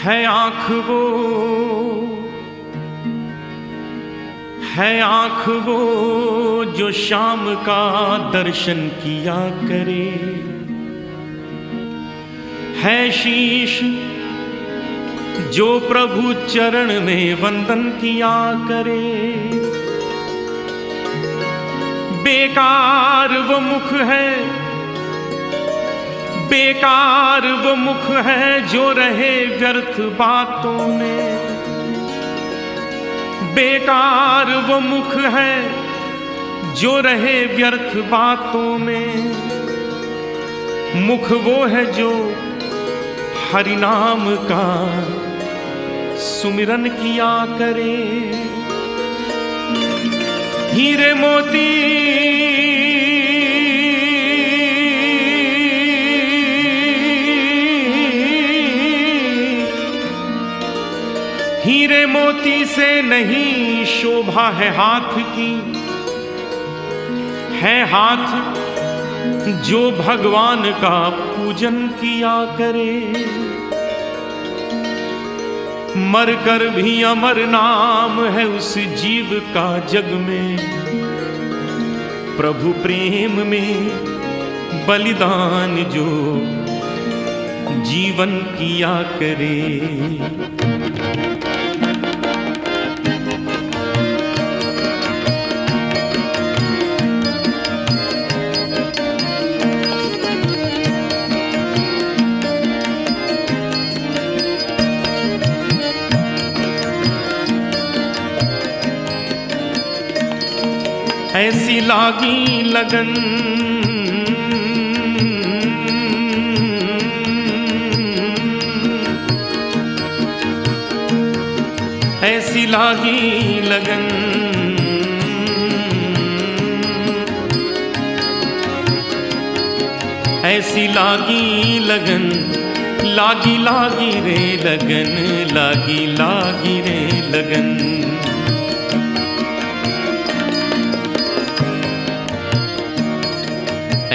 है आँख वो जो शाम का दर्शन किया करे, है शीश जो प्रभु चरण में वंदन किया करे। बेकार वो मुख है, बेकार वो मुख है जो रहे व्यर्थ बातों में। बेकार वो मुख है जो रहे व्यर्थ बातों में। मुख वो है जो हरि नाम का सुमिरन किया करे। हीरे मोती हीरे मोती से नहीं शोभा है हाथ की, है हाथ जो भगवान का पूजन किया करे। मरकर भी अमर नाम है उस जीव का जग में, प्रभु प्रेम में बलिदान जो जीवन किया करे। ऐसी लागी लगन ऐसी लागी लगन, ऐसी लागी लगन, लागी लागी रे लगन, लागी लागी रे लगन।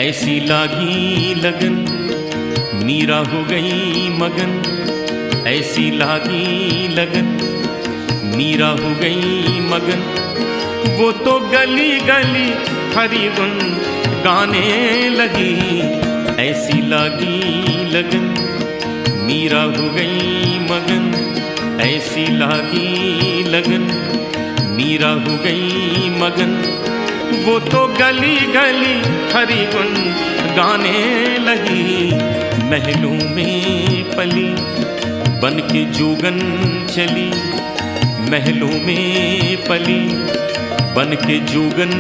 ऐसी लागी लगन मीरा हो गई मगन। ऐसी लागी लगन मीरा हो गई मगन। वो तो गली गली हरि गुन गाने लगी। ऐसी लागी लगन मीरा हो गई मगन। ऐसी लागी लगन मीरा हो गई मगन। वो तो गली गली हरि गुन गाने लगी। महलों में पली बन के जोगन चली। महलों में पली बन के जोगन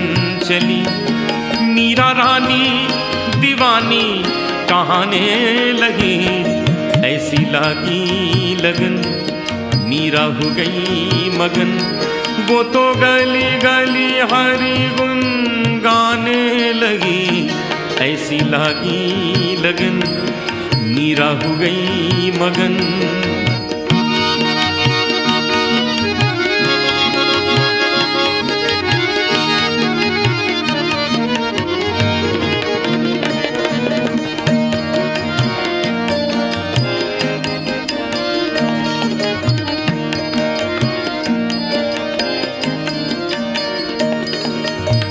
चली। मीरा रानी दीवानी कहाने लगी। ऐसी लागी लगन मीरा हो गई मगन। वो तो गली गली हरि गुन गाने लगी। ऐसी लागी लगन मीरा हो गई मगन।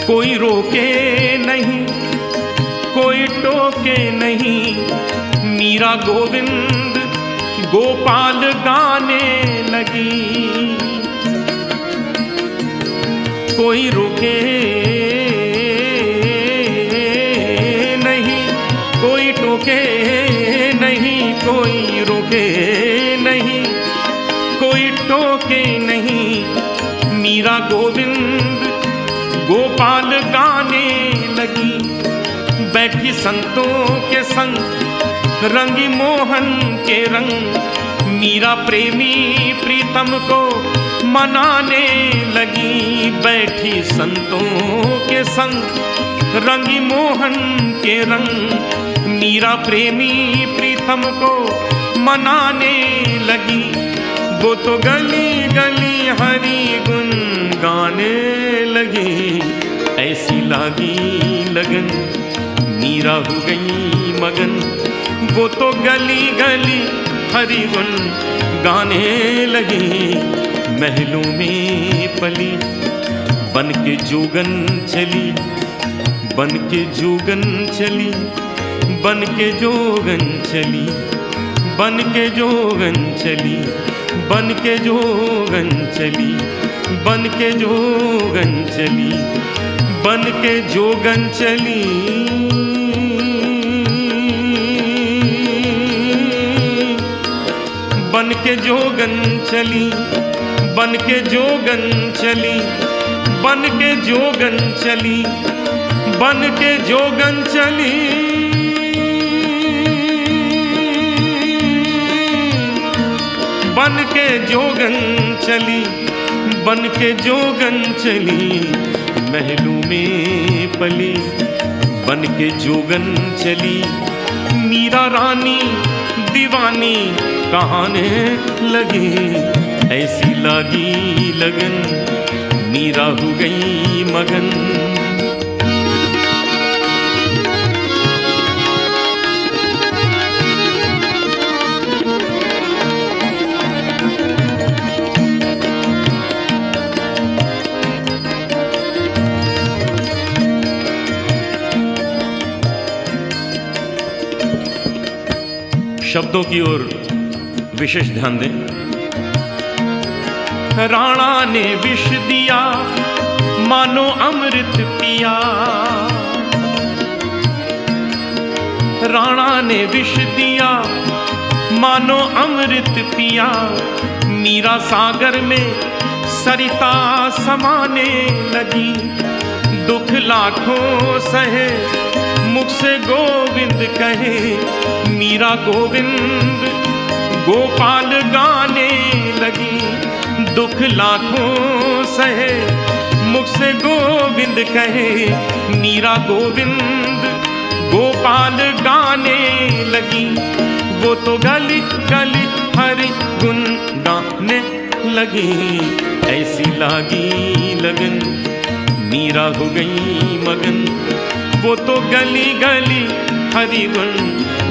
कोई रोके नहीं, कोई टोके नहीं। मीरा गोविंद गोपाल गाने लगी। कोई रोके नहीं, कोई टोके नहीं, कोई रोके नहीं, कोई टोके नहीं। मीरा गोविंद गोपाल गाने लगी। बैठी संतों के संग रंगी मोहन के रंग। मीरा प्रेमी प्रीतम को मनाने लगी। बैठी संतों के संग रंगी मोहन के रंग। मीरा प्रेमी प्रीतम को मनाने लगी। वो तो गली गली हरि गुन गाने लगी। ऐसी लागी लगन मीरा हो गई मगन। वो तो गली गली हरि गुण गाने लगी। महलों में पली बन के जोगन चली, बन के जोगन चली, बन के जोगन चली, बन के जोगन चली, बन के जोगन चली, बन के जोगन चली, बन के जोगन चली। बन के जोगन चली, बन के जोगन चली, बन के जोगन चली, बन के जोगन चली। बन के जोगन चली, बन के जोगन चली। महलों में पली बन के जोगन चली। मीरा रानी दीवानी कहाने लगी, ऐसी लगी लगन मीरा हो गई मगन। शब्दों की ओर विशेष ध्यान दें। राणा ने विष दिया मानो अमृत पिया, राणा ने विष दिया मानो अमृत पिया। मीरा सागर में सरिता समाने लगी, दुख लाखों सहे मुख से गोविंद कहे। मीरा गोविंद गोपाल गाने लगी, दुख लाखों सहे मुख से गोविंद कहे। मीरा गोविंद गोपाल गाने लगी, वो तो गली गली हरि गुण गाने लगी। ऐसी लागी लगन मीरा हो गई मगन, वो तो गली गली हरि गुण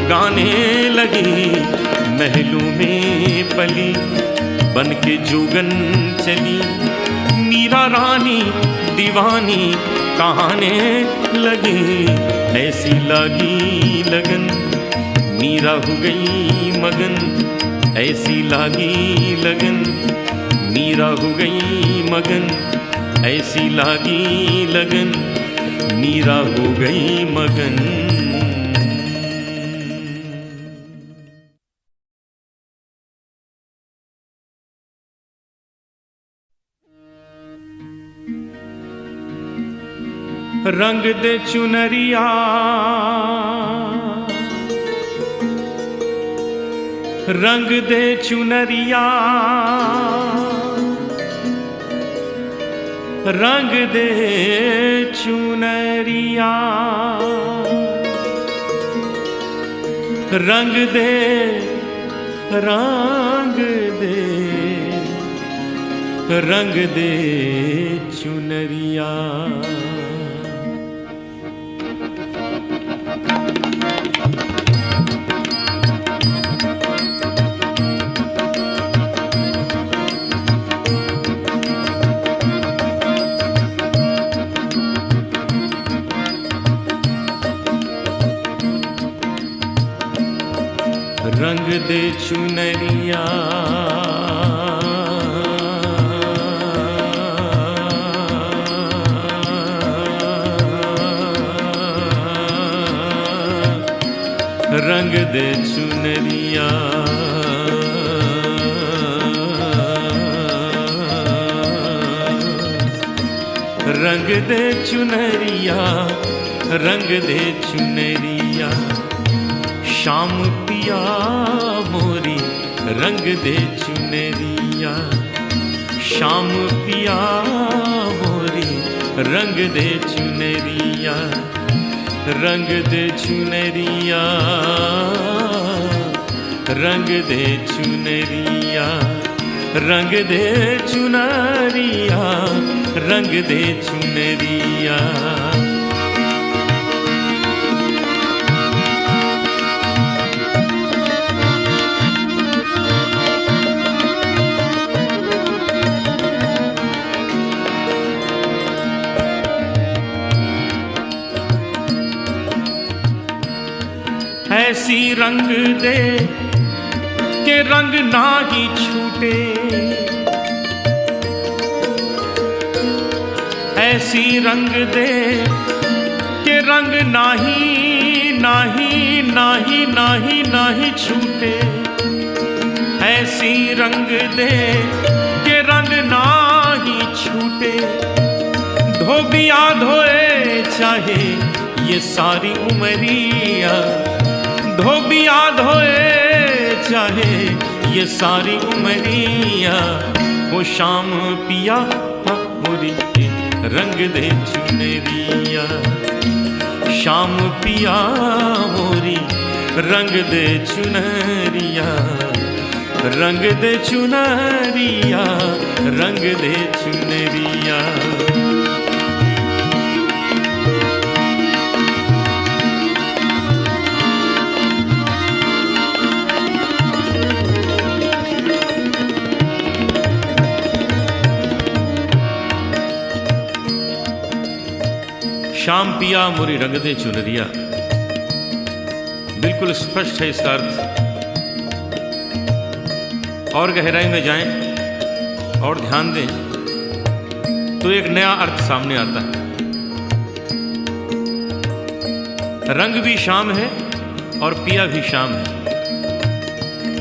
गाने लगी। महलों में पली बन के जोगन चली, मीरा रानी दीवानी कहाने लगी। ऐसी लागी लगन मीरा हो गई मगन, ऐसी लागी लगन मीरा हो गई मगन, ऐसी लागी लगन मीरा हो गई मगन। रंग दे चुनरिया रंग दे चुनरिया, रंग दे चुनरिया, रंग दे रंग दे रंग दे चुनरिया। रंग दे चुनरिया, रंग दे चुनरिया, रंग दे चुनरिया, रंग दे चुनरिया। श्याम पिया मोरी रंग दे चुनरिया, श्याम पिया मोरी रंग दे चुनरिया, रंग दे चुनरिया, रंग दे चुनरिया, रंग दे चुनरिया, रंग दे चुनरिया। ऐसी रंग दे के रंग ना ही छूटे, ऐसी रंग दे के रंग नाही नाही नाही नाही नाही छूटे, ऐसी रंग दे के रंग नाही छूटे। धोबिया धोए चाहे ये सारी उमरिया, धोबिया धोए चाहे ये सारी उमरिया, वो शाम पिया मोरी रंग दे चुनरिया, शाम पिया मोरी रंग दे चुनरिया, रंग दे चुनरिया, रंग दे चुनरिया। शाम पिया मोरी रंग दे चुनरिया, बिल्कुल स्पष्ट है इसका अर्थ। और गहराई में जाएं और ध्यान दें तो एक नया अर्थ सामने आता है। रंग भी शाम है और पिया भी शाम है,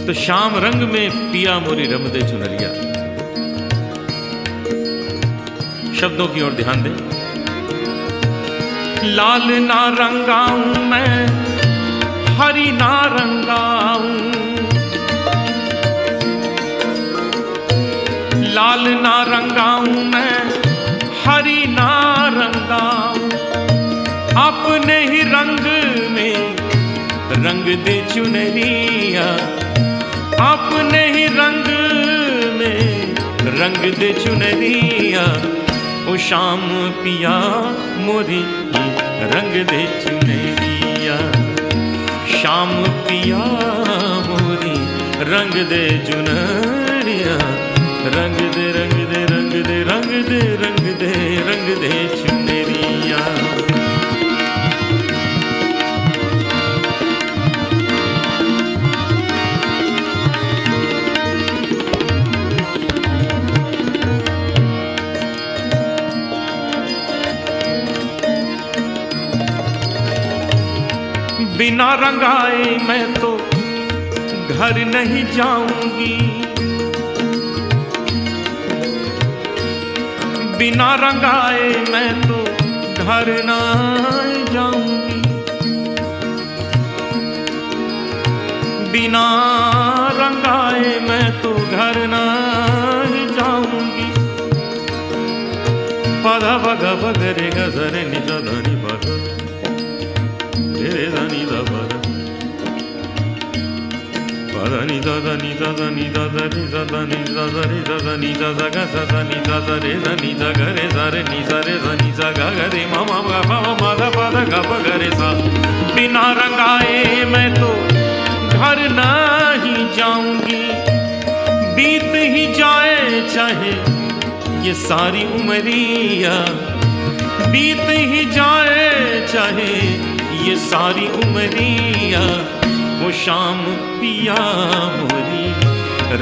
तो शाम रंग में पिया मोरी रंग दे चुनरिया। शब्दों की ओर ध्यान दें। लाल ना रंगाऊं मैं, हरी ना रंगाऊं, लाल ना रंगाऊं मैं, हरी ना रंगाऊं, अपने ही रंग में रंग दे चुनरिया, अपने ही रंग में रंग दे चुनरिया, ओ शाम पिया मोरी रंग दे चुनरिया, शाम पिया मोरी रंग दे चुनरिया, रंग दे रंग दे रंग दे रंग दे रंग दे रंग दे चुनरिया। बिना रंगाए मैं तो घर नहीं जाऊंगी, बिना रंगाए मैं तो घर नहीं जाऊंगी, बिना रंगाए मैं तो घर नहीं जाऊंगी। पधा भगा भगरे गजरे निजा धनी बगा रे धनी दा बगा पधा नि दा नी दा नी दा रे दा नी दा रे दा नी दा गा सा नी दा रे दा नी दा ग रे सा रे नी सा रे दा नी सा गा ग रे मा मा गा मा मा दा पा दा गा प ग रे सा। बिना रंगाए मैं तो घर नहीं जाऊंगी, बीत ही जाए चाहे ये सारी उमरिया, बीत ही जाए चाहे ये सारी उमरिया, वो शाम पिया मोरी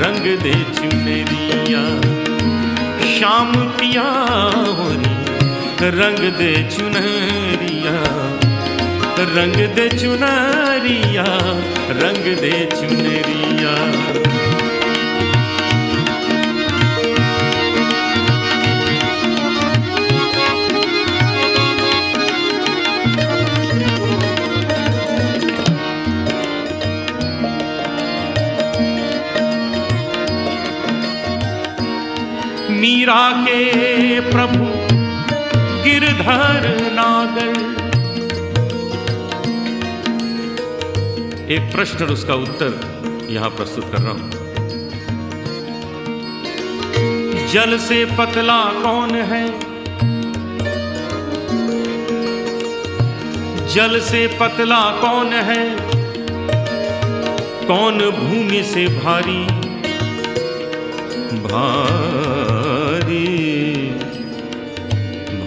रंग दे चुनरिया, शाम पिया मोरी रंग दे चुनरिया, रंग दे चुनरिया, रंग दे चुनरिया। मीरा के प्रभु गिरधर नागर। एक प्रश्न और उसका उत्तर यहां प्रस्तुत कर रहा हूं। जल से पतला कौन है, जल से पतला कौन है, कौन भूमि से भारी भारी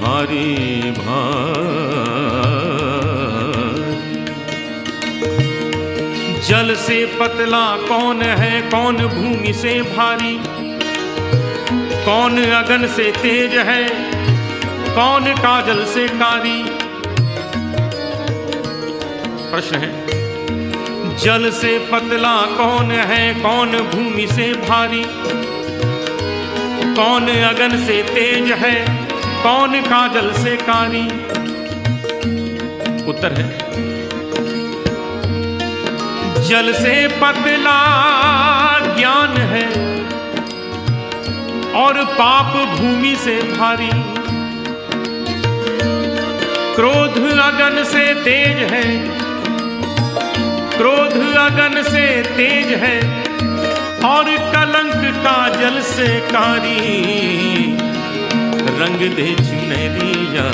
भारी भारी। जल से पतला कौन है, कौन भूमि से भारी, कौन अगन से तेज है, कौन काजल से कारी। प्रश्न है, जल से पतला कौन है, कौन भूमि से भारी, कौन अगन से तेज है, कौन काजल से कारी। उत्तर है, जल से पतला ज्ञान है और पाप भूमि से भारी, क्रोध अगन से तेज है, क्रोध अगन से तेज है और कलंक काजल से कारी। रंग दे चुनरिया,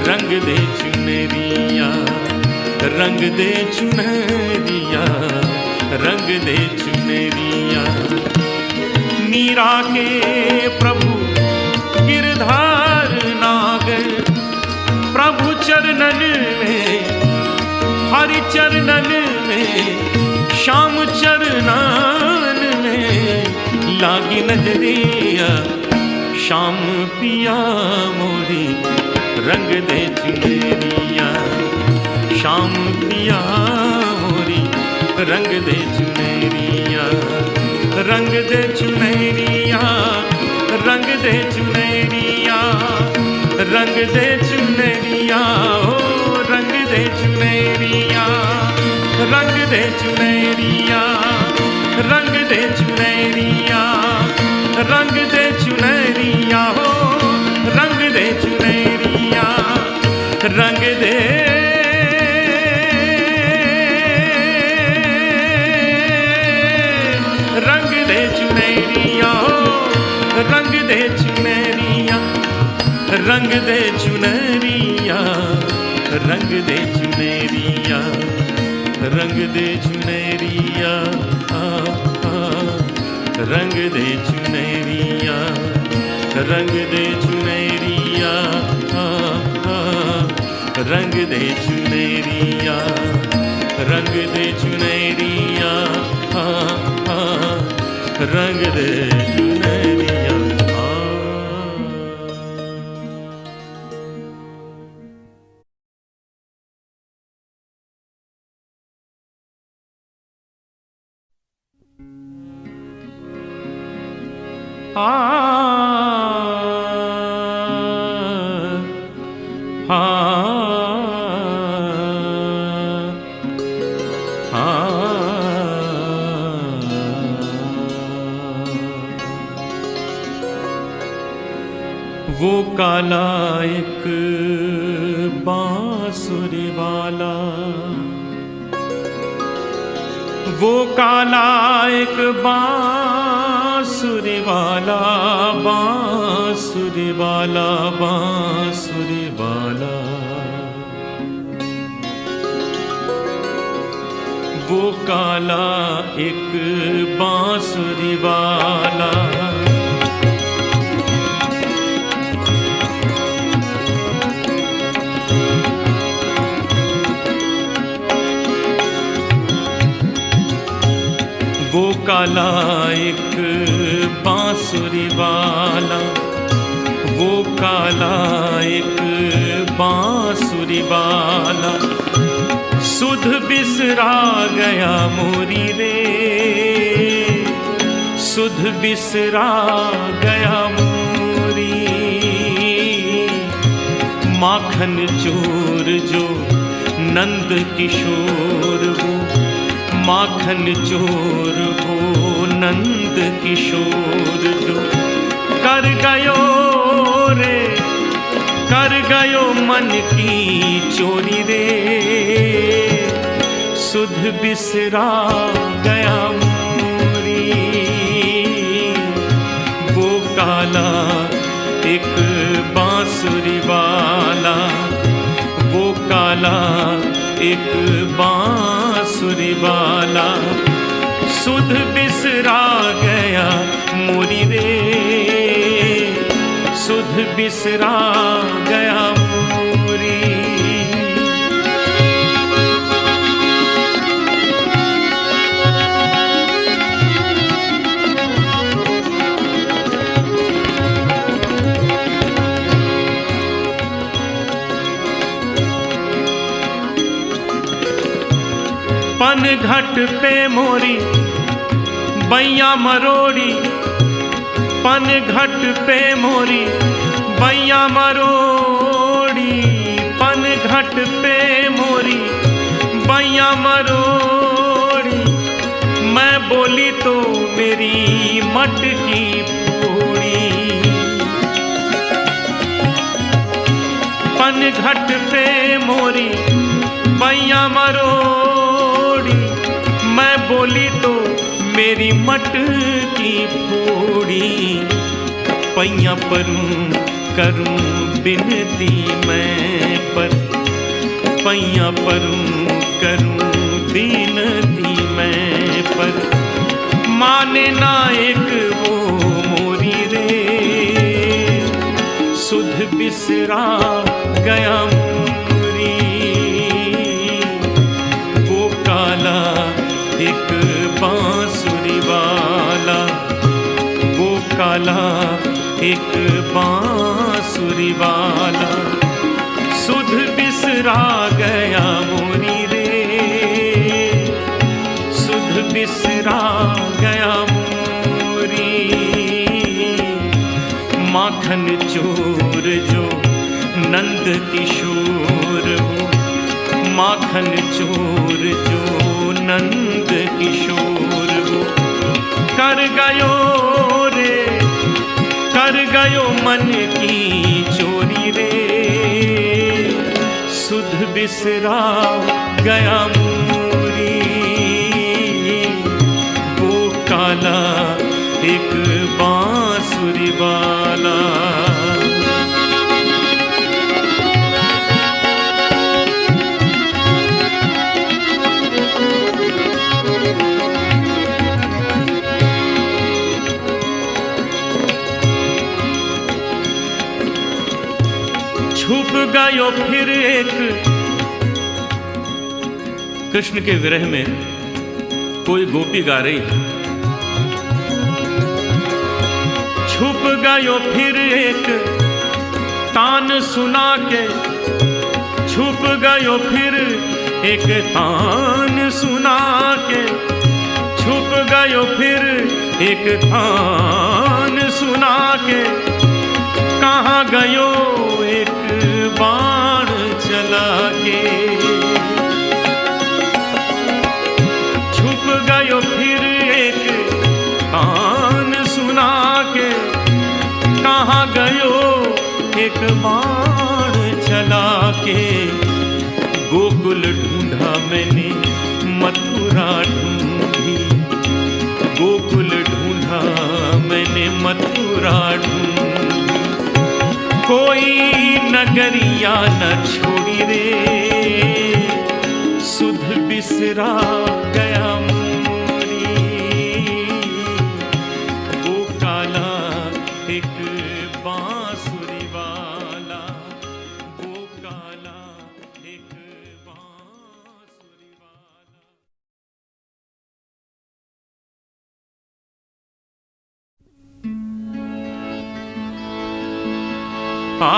रंग दे चुनरिया, रंग दे चुनरिया, रंग दे चुनरिया। मीरा के प्रभु गिरधार नागर, प्रभु चरणन में, हरि चरणन में, श्याम चरणन में लागी नजरिया। श्याम पिया मोरी रंग दे चुनरिया, श्याम पिया मोरी रंग दे चुनरिया, रंग दे चुनरिया, रंग दे चुनरिया, रंग दे चुनरिया, ओ रंग दे चुनरिया, रंग दे चुनरिया, रंग दे चुनरिया, रंग दे चुनरिया, हो रंग दे चुनरिया, रंग दे चुनरिया, हो रंग दे चुनरिया, रंग दे चुनरिया, रंग दे चुनरिया, रंग दे चुनरिया, रंग दे चुनरिया, रंग दे चुनरिया, रंग दे चुनरिया, रंग दे चुनरिया, रंग दे चुनरिया। वो काला एक बांसुरी वाला, वो काला एक बांसुरी वाला, बांसुरी वाला, बांसुरी वाला। वो काला एक बांसुरी वाला, वो काला एक बांसुरी वाला, वो काला एक बांसुरी वाला। सुध बिसरा गया मोरी रे, सुध बिसरा गया मोरी। माखन चोर जो नंद किशोर वो, माखन चोर वो नंद किशोर जो कर गयो रे, कर गयो मन की चोरी रे। सुध बिसरा गया मोरी, वो काला एक बांसुरी वाला, वो काला एक बांसुरी वाला। सुध बिसरा गया मोरी रे, सुध बिसरा गया मोरी। पन घट पे मोरी बैया मरोड़ी, पन घट पे मोरी बैया मरोड़ी, पन घट पे मोरी बैया मरोड़ी। मैं बोली तो मेरी मटकी फोड़ी, पन घट पे मोरी बैया मरोड़ी। मैं बोली तो मेरी मटकी फोड़ी। पैया परूं करूं बिनती मैं पर, पैया परूं करूं बिनती मैं पर। माने ना एक वो मोरी रे, सुध बिसरा गया मोरी। वो काला एक बांसुरी वाला, वो काला एक बांसुरी वाला। सुध बिसरा गया मोरी रे, सुध बिसरा गया मोरी। माखन चोर जो नंद किशोर हो, माखन चोर जो नंद किशोर हो। कर गयो रे, कर गयो मन की चोरी रे। सुध बिसरा गया मोरी, वो काला एक बांसुरी वाला। छुप गयो फिर एक, कृष्ण के विरह में कोई गोपी गा रही है। छुप गयो फिर एक तान सुना के, छुप गयो फिर एक तान सुना के। छुप गयो फिर एक तान सुना के। कहाँ गयो एक बाण चला के। छुप गयो फिर एक तान सुना के। कहाँ गयो एक बाण चला के। गोकुल ढूंढा मैंने मथुरा ढूंढी, गोकुल ढूंढा मैंने मथुरा ढूंढी। कोई नगरिया न छोड़ी रे, सुध बिसरा गया मोरी। वो काला एक बांसुरी वाला, वो काला एक बांसुरी वाला। आ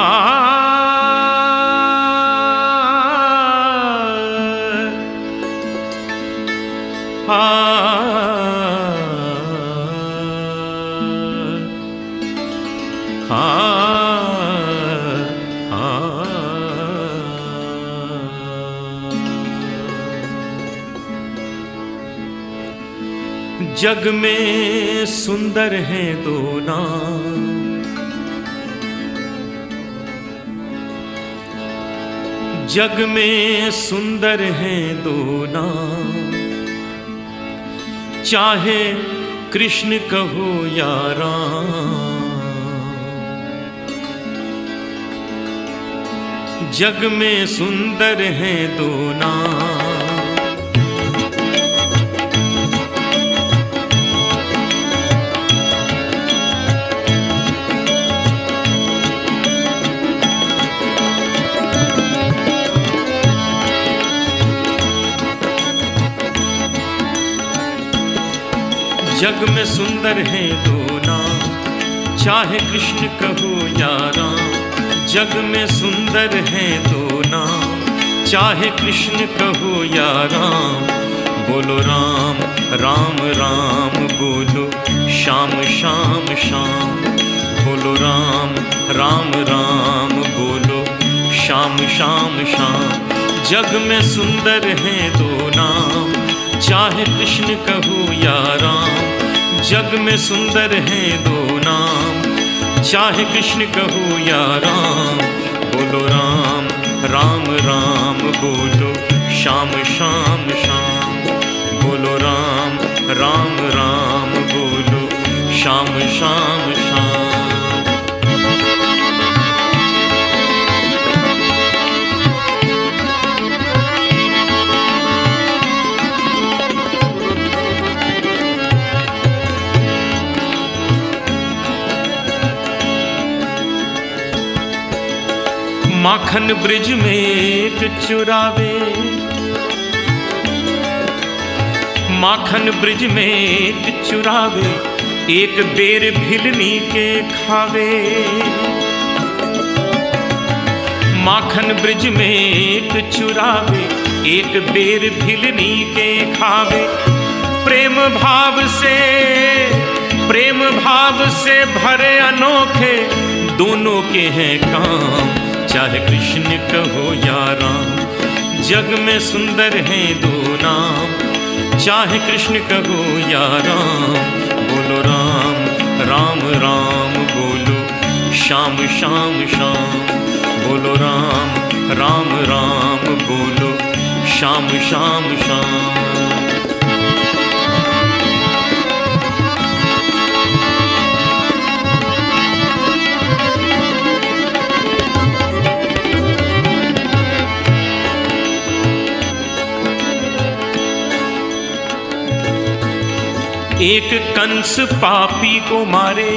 जग में सुंदर हैं दो नाम, जग में सुंदर हैं दो नाम। चाहे कृष्ण कहो या राम, जग में सुंदर हैं दो नाम। जग में सुंदर हैं दो नाम, चाहे कृष्ण कहो या राम। जग में सुंदर हैं दो नाम, चाहे कृष्ण कहो या राम। बोलो राम राम राम बोलो श्याम श्याम श्याम। बोलो राम राम राम बोलो श्याम श्याम श्याम। जग में सुंदर हैं दो नाम, चाहे कृष्ण कहूँ या राम। जग में सुंदर हैं दो नाम, चाहे कृष्ण कहूँ या राम। बोलो राम राम राम बोलो श्याम श्याम श्याम। बोलो राम राम राम बोलो श्याम श्याम श्याम। माखन ब्रिज में एक चुरावे, माखन ब्रिज में एक चुरावे, एक बेर भिलनी के खावे। माखन ब्रिज में एक चुरावे, एक बेर भिलनी के खावे। प्रेम भाव से भरे अनोखे दोनों के हैं काम, चाहे कृष्ण कहो या राम। जग में सुंदर हैं दो नाम, चाहे कृष्ण कहो या राम। बोलो राम राम राम बोलो श्याम श्याम श्याम। बोलो राम राम राम बोलो श्याम श्याम श्याम। एक कंस पापी को मारे,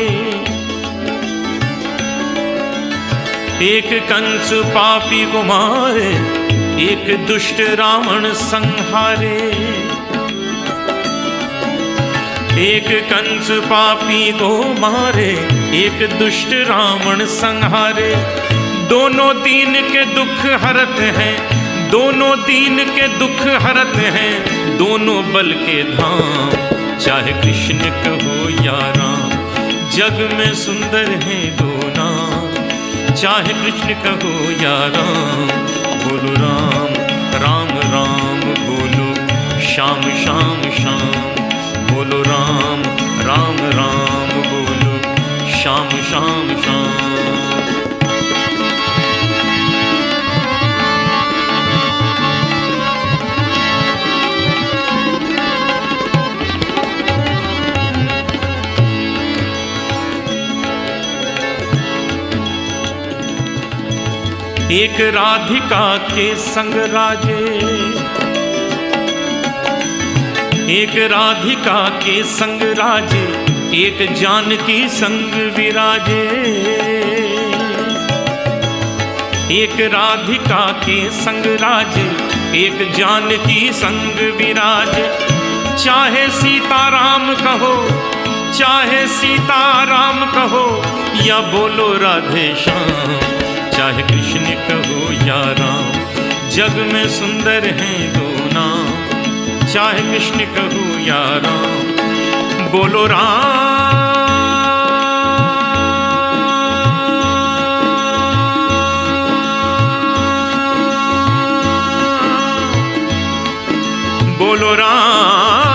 एक कंस पापी को मारे, एक दुष्ट रावण संहारे। एक कंस पापी को मारे, एक दुष्ट रावण संहारे। दोनों दीन के दुख हरत हैं, दोनों दीन के दुख हरत हैं, दोनों बल के धाम, चाहे कृष्ण कहो या राम। जग में सुंदर हैं दो नाम, चाहे कृष्ण कहो या राम। बोलो राम राम राम बोलो श्याम श्याम श्याम। बोलो राम राम राम बोलो श्याम श्याम श्याम। एक राधिका के संग राजे, एक राधिका के संग राजे, एक जानकी संग विराजे। एक राधिका के संग राजे, एक जानकी संग विराजे। चाहे सीताराम कहो, चाहे सीताराम कहो, या बोलो राधे श्याम, चाहे कृष्ण कहो या राम। जग में सुंदर हैं दो नाम, चाहे कृष्ण कहो या राम। बोलो राम बोलो राम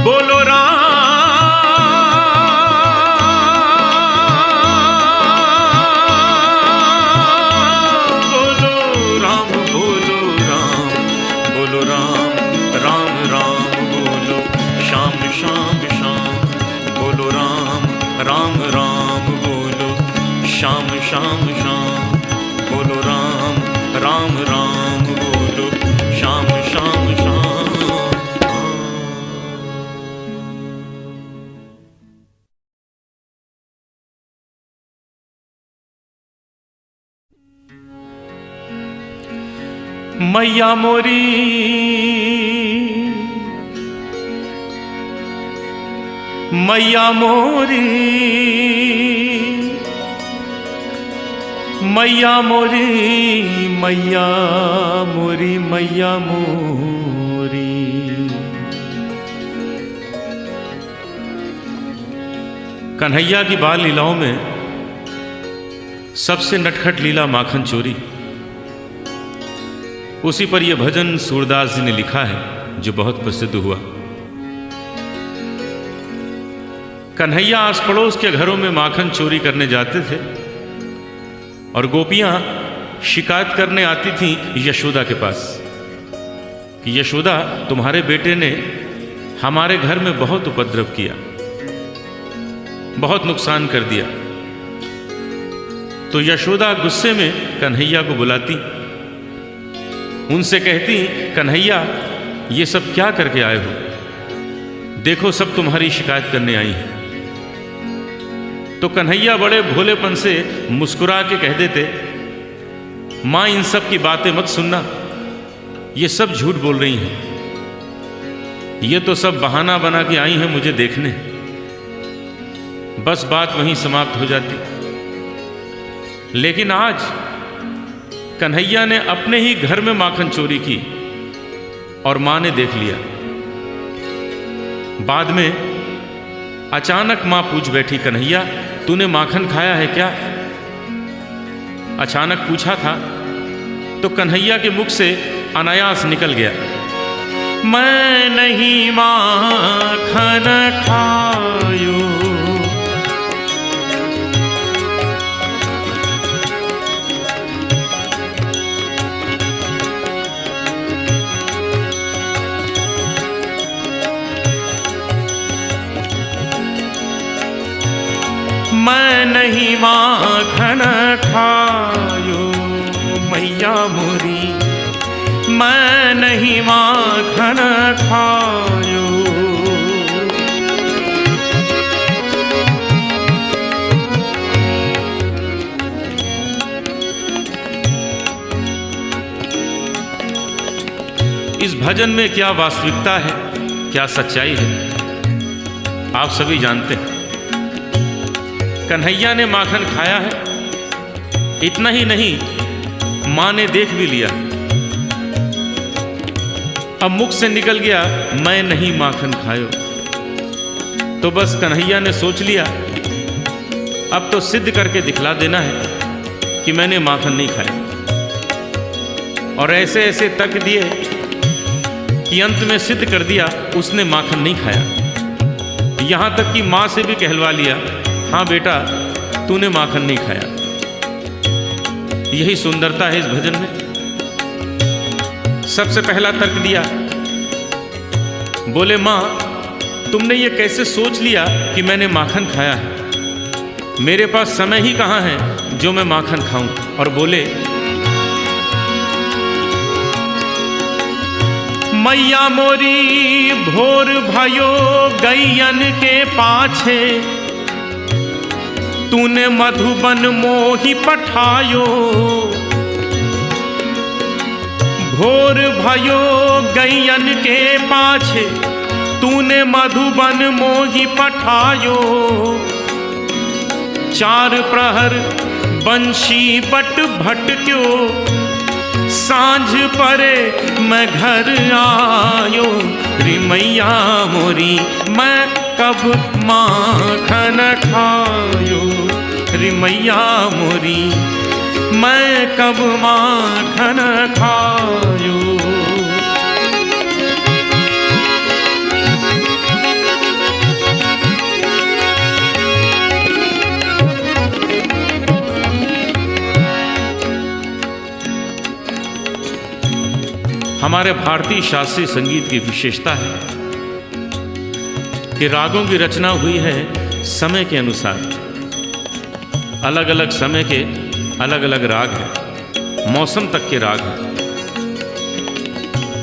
बोलो राम बोलो राम बोलो राम बोलो राम राम राम बोलो श्याम श्याम श्याम। बोलो राम राम राम बोलो श्याम श्याम श्याम। बोलो राम राम राम बोलो श्याम श्याम श्याम। मैया मोरी मैया मोरी मैया मोरी मैया मोरी मैया मोरी। कन्हैया की बाल लीलाओं में सबसे नटखट लीला माखन चोरी। उसी पर यह भजन सूरदास जी ने लिखा है जो बहुत प्रसिद्ध हुआ। कन्हैया आस पड़ोस के घरों में माखन चोरी करने जाते थे और गोपियां शिकायत करने आती थीं यशोदा के पास कि यशोदा, तुम्हारे बेटे ने हमारे घर में बहुत उपद्रव किया, बहुत नुकसान कर दिया। तो यशोदा गुस्से में कन्हैया को बुलाती, उनसे कहती, कन्हैया ये सब क्या करके आए हो? देखो सब तुम्हारी शिकायत करने आई हैं। तो कन्हैया बड़े भोलेपन से मुस्कुरा के कह देते, माँ इन सब की बातें मत सुनना, ये सब झूठ बोल रही हैं, ये तो सब बहाना बना के आई हैं मुझे देखने। बस बात वहीं समाप्त हो जाती। लेकिन आज कन्हैया ने अपने ही घर में माखन चोरी की और मां ने देख लिया। बाद में अचानक मां पूछ बैठी, कन्हैया तूने माखन खाया है क्या? अचानक पूछा था तो कन्हैया के मुख से अनायास निकल गया, मैं नहीं माखन खायो। मैं नहीं माखन खायो मैया मोरी, मैं नहीं माखन खायो। इस भजन में क्या वास्तविकता है, क्या सच्चाई है, आप सभी जानते हैं। कन्हैया ने माखन खाया है, इतना ही नहीं मां ने देख भी लिया। अब मुख से निकल गया, मैं नहीं माखन खायो। तो बस कन्हैया ने सोच लिया, अब तो सिद्ध करके दिखला देना है कि मैंने माखन नहीं खाया। और ऐसे ऐसे तक दिए कि अंत में सिद्ध कर दिया उसने माखन नहीं खाया। यहां तक कि मां से भी कहलवा लिया, हाँ बेटा तूने माखन नहीं खाया। यही सुंदरता है इस भजन में। सबसे पहला तर्क दिया, बोले मां तुमने ये कैसे सोच लिया कि मैंने माखन खाया है? मेरे पास समय ही कहाँ है जो मैं माखन खाऊं। और बोले, मैया मोरी भोर भयो गैयन के पाछे, तूने मधुबन मोही पठायो। भोर भयो गैयन के पाछे, तूने मधुबन मोही पठायो। चार प्रहर बंशी बट भटक्यो, सांझ परे मैं घर आयो। रे मैया मोरी मैं कब माखन खायो, रे मैया मोरी मैं कब माखन खायो। हमारे भारतीय शास्त्रीय संगीत की विशेषता है कि रागों की रचना हुई है समय के अनुसार। अलग अलग समय के अलग अलग राग हैं, मौसम तक के राग हैं।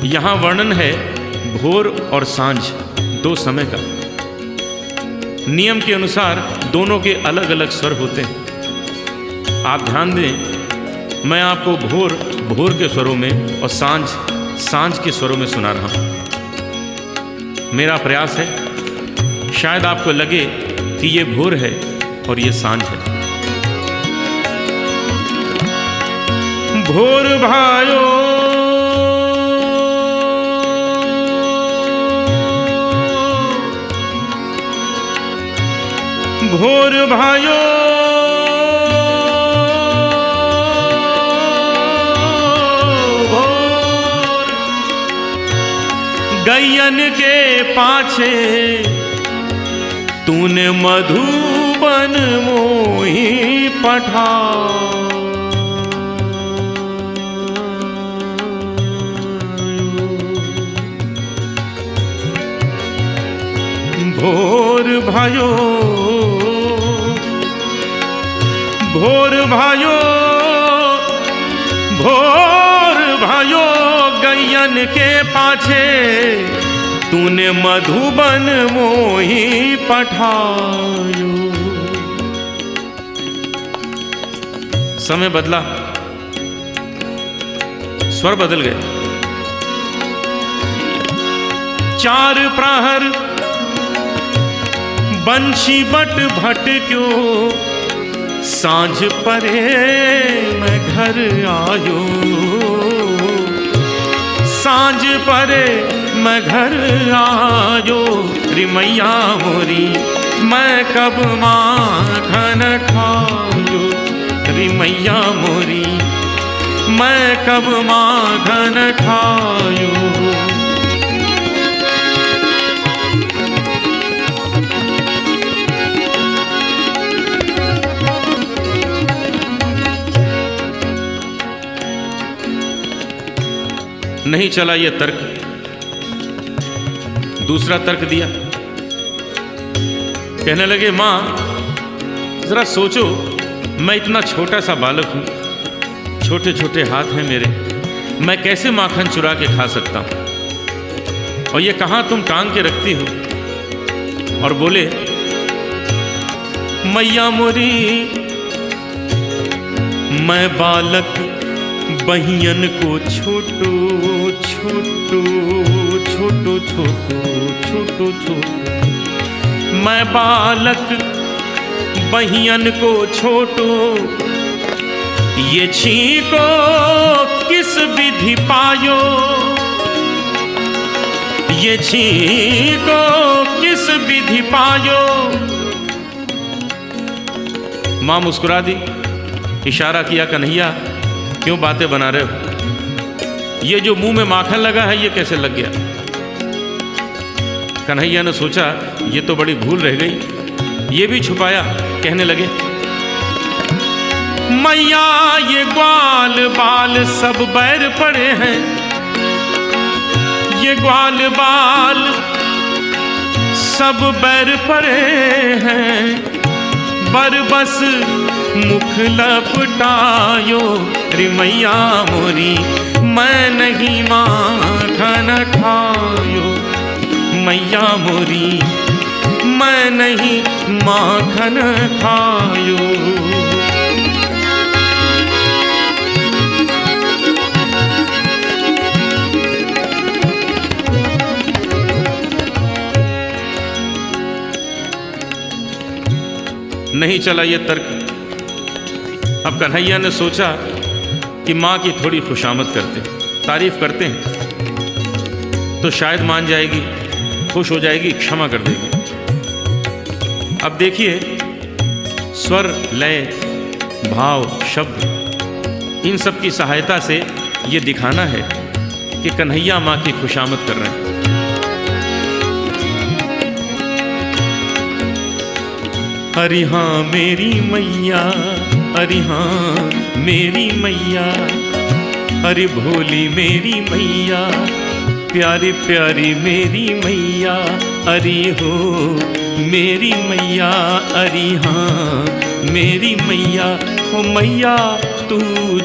यहाँ वर्णन है भोर और सांझ दो समय का। नियम के अनुसार दोनों के अलग अलग स्वर होते हैं। आप ध्यान दें, मैं आपको भोर भोर के स्वरों में और सांझ सांझ के स्वरों में सुना रहा हूँ। मेरा प्रयास है शायद आपको लगे कि ये भोर है और ये सांझ है। भोर भायो भोर भायो भोर गैयन के पाछे तूने मधुबन मोही पठा भोर भायो भोर भायो भोर भायो गैयन के पाछे तूने मधुबन मोही पठायो। समय बदला, स्वर बदल गए। चार प्रहर बंशी बट भट क्यों सांझ परे मैं घर आयो। सांझ परे मैं घर आयो रे मैया मोरी मैं कब माखन खायो। रे मैया मोरी मैं कब माखन खायो। नहीं चला ये तर्क, दूसरा तर्क दिया। कहने लगे माँ जरा सोचो, मैं इतना छोटा सा बालक हूँ, छोटे छोटे हाथ हैं मेरे, मैं कैसे माखन चुरा के खा सकता हूँ। और ये कहाँ तुम टांग के रखती हो। और बोले मैया मोरी मैं बालक बहियन को छोटो छोटो छोटो छोटो छोटो छोटो मैं बालक बहियन को छोटो ये छीको किस विधि पायो। ये छीको किस विधि पायो। माँ मुस्कुरा दी, इशारा किया कन्हैया क्यों बातें बना रहे हो, ये जो मुंह में माखन लगा है ये कैसे लग गया। कन्हैया ने सोचा ये तो बड़ी भूल रह गई, ये भी छुपाया। कहने लगे मैया ये ग्वाल बाल सब बैर पड़े हैं। ये ग्वाल बाल सब बैर पड़े हैं। बरबस मुख लपटायो रे मैया मोरी मैं नहीं माखन खायो। मैया मोरी मैं नहीं माखन खायो। नहीं चला ये तर्क। अब कन्हैया ने सोचा कि माँ की थोड़ी खुशामद करते, तारीफ करते हैं तो शायद मान जाएगी, खुश हो जाएगी, क्षमा कर देगी। अब देखिए स्वर, लय, भाव, शब्द, इन सब की सहायता से ये दिखाना है कि कन्हैया माँ की खुशामद कर रहे हैं। अरे हाँ मेरी मैया, अरे हाँ मेरी मैया, अरे भोली मेरी मैया, प्यारी प्यारी मेरी मैया, अरे हो मेरी मैया, अरे हाँ मेरी मैया। हो मैया तू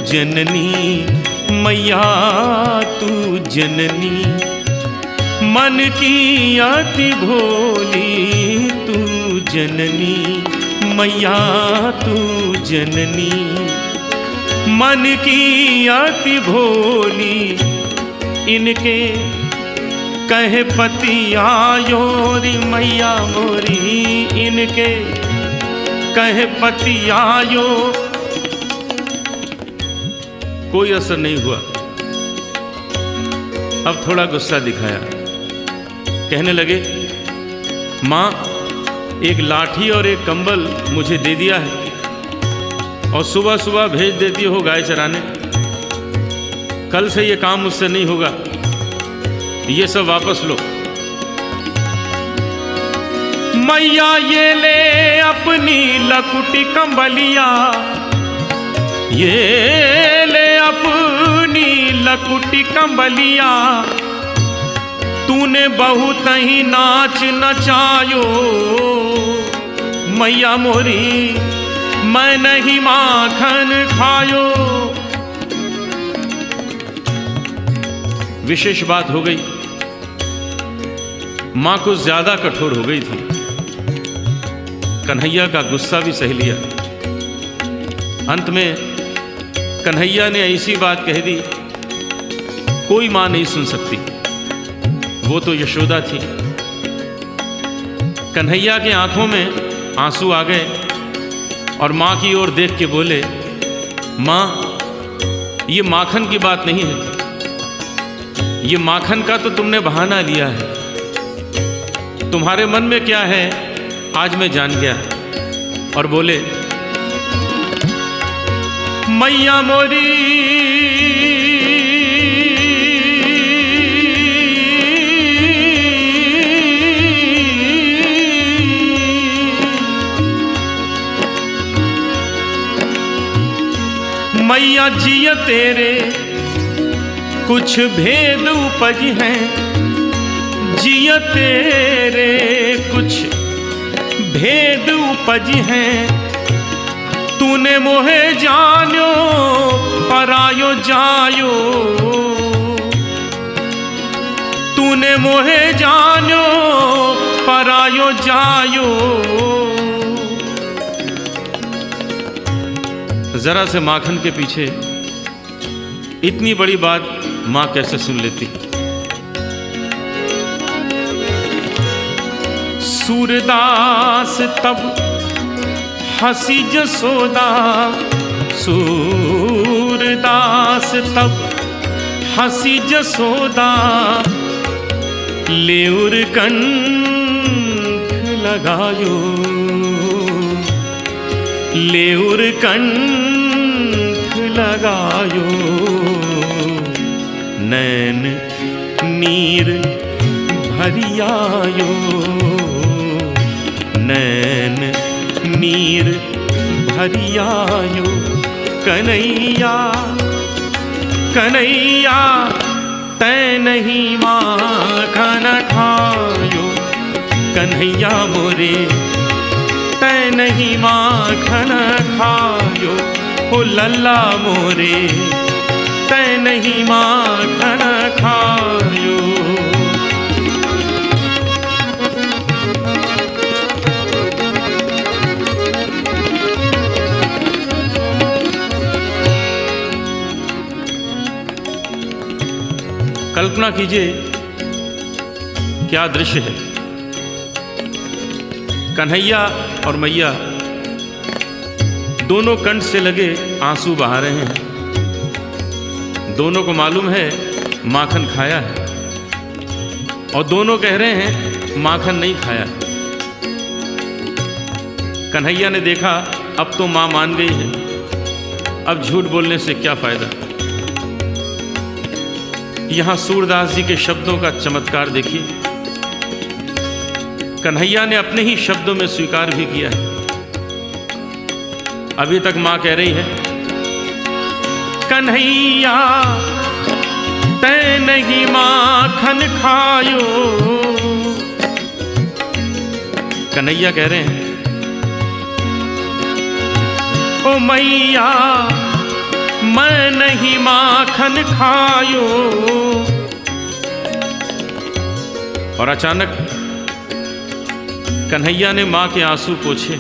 जननी, मैया तू जननी, मन की अति भोली तू जननी, मैया तू जननी, मन की अति भोली। इनके कहे पति आयो रे मैया मोरी, इनके कहे पति आयो। कोई असर नहीं हुआ। अब थोड़ा गुस्सा दिखाया, कहने लगे माँ एक लाठी और एक कंबल मुझे दे दिया है और सुबह सुबह भेज देती हो गाय चराने। कल से ये काम मुझसे नहीं होगा, ये सब वापस लो। मैया ये ले अपनी लकुटी कंबलिया, ये ले अपनी लकुटी कंबलिया, तूने बहुत ही नाच नचायो मैया मोरी, मैं नहीं माखन खायो। विशेष बात हो गई, मां कुछ ज्यादा कठोर हो गई थी। कन्हैया का गुस्सा भी सह लिया। अंत में कन्हैया ने ऐसी बात कह दी, कोई मां नहीं सुन सकती, वो तो यशोदा थी। कन्हैया के आंखों में आंसू आ गए और मां की ओर देख के बोले, मां ये माखन की बात नहीं है, ये माखन का तो तुमने बहाना लिया है। तुम्हारे मन में क्या है आज मैं जान गया। और बोले मैया मोरी मैया जिया तेरे कुछ भेद उपज हैं, जिया तेरे कुछ भेद उपज हैं, तूने मोहे जानो परायो जायो, तूने मोहे जानो परायो जायो। जरा से माखन के पीछे इतनी बड़ी बात मां कैसे सुन लेती। सूरदास तब हंसी जसोदा, सूरदास तब हंसी जसोदा, लेउर कंठ लगायो, लेउर कंठ लगायो, नैन नीर भरियायो, नैन नीर भरियायो। कन्हैया कन्हैया तै नहीं माखन खायो, कन्हैया मोरे तै नहीं माखन खायो, ओ लल्ला मोरे तै नहीं माखन खायो। कल्पना कीजिए क्या दृश्य है। कन्हैया और मैया दोनों कंठ से लगे आंसू बहा रहे हैं। दोनों को मालूम है माखन खाया है और दोनों कह रहे हैं माखन नहीं खाया। कन्हैया ने देखा अब तो मां मान गई है, अब झूठ बोलने से क्या फायदा। यहां सूरदास जी के शब्दों का चमत्कार देखिए। कन्हैया ने अपने ही शब्दों में स्वीकार भी किया है। अभी तक मां कह रही है कन्हैया तै नहीं माखन खायो, कन्हैया कह रहे हैं ओ मैया मैं नहीं माखन खायो। और अचानक कन्हैया ने मां के आंसू पोंछे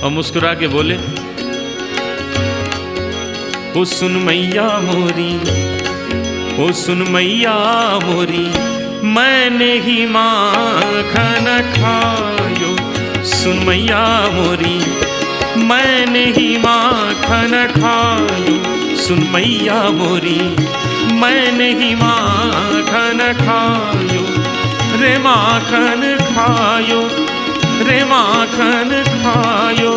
और मुस्कुरा के बोले ओ सुन मैया मोरी, ओ सुन मैया मोरी मैंने ही माखन खायो, सुन मैया मोरी मैंने ही माखन खायो। सुन मैया मोरी, मैं नहीं माखन खायो रे माखन खायो रे माखन खायो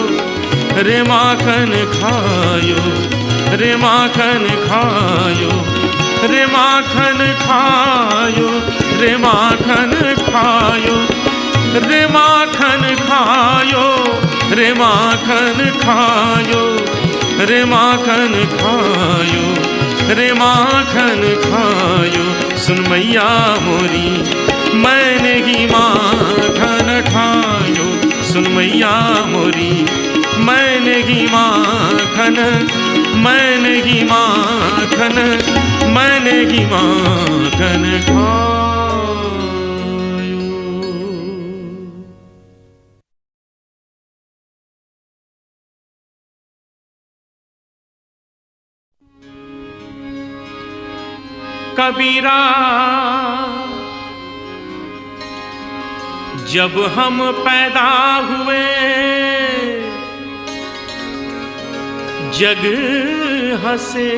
रे माखन खायो रे माखन खायो रे माखन खायो रे माखन खायो रे माखन खायो रे माखन खायो रे माखन खायो रे माखन खायो। सुन मैया मोरी, मैं नहीं माखन खायो, सुन मैया मोरी, मैं नहीं माखन, मैं नहीं माखन, मैं नहीं माखन खायो। कबीरा जब हम पैदा हुए जग हंसे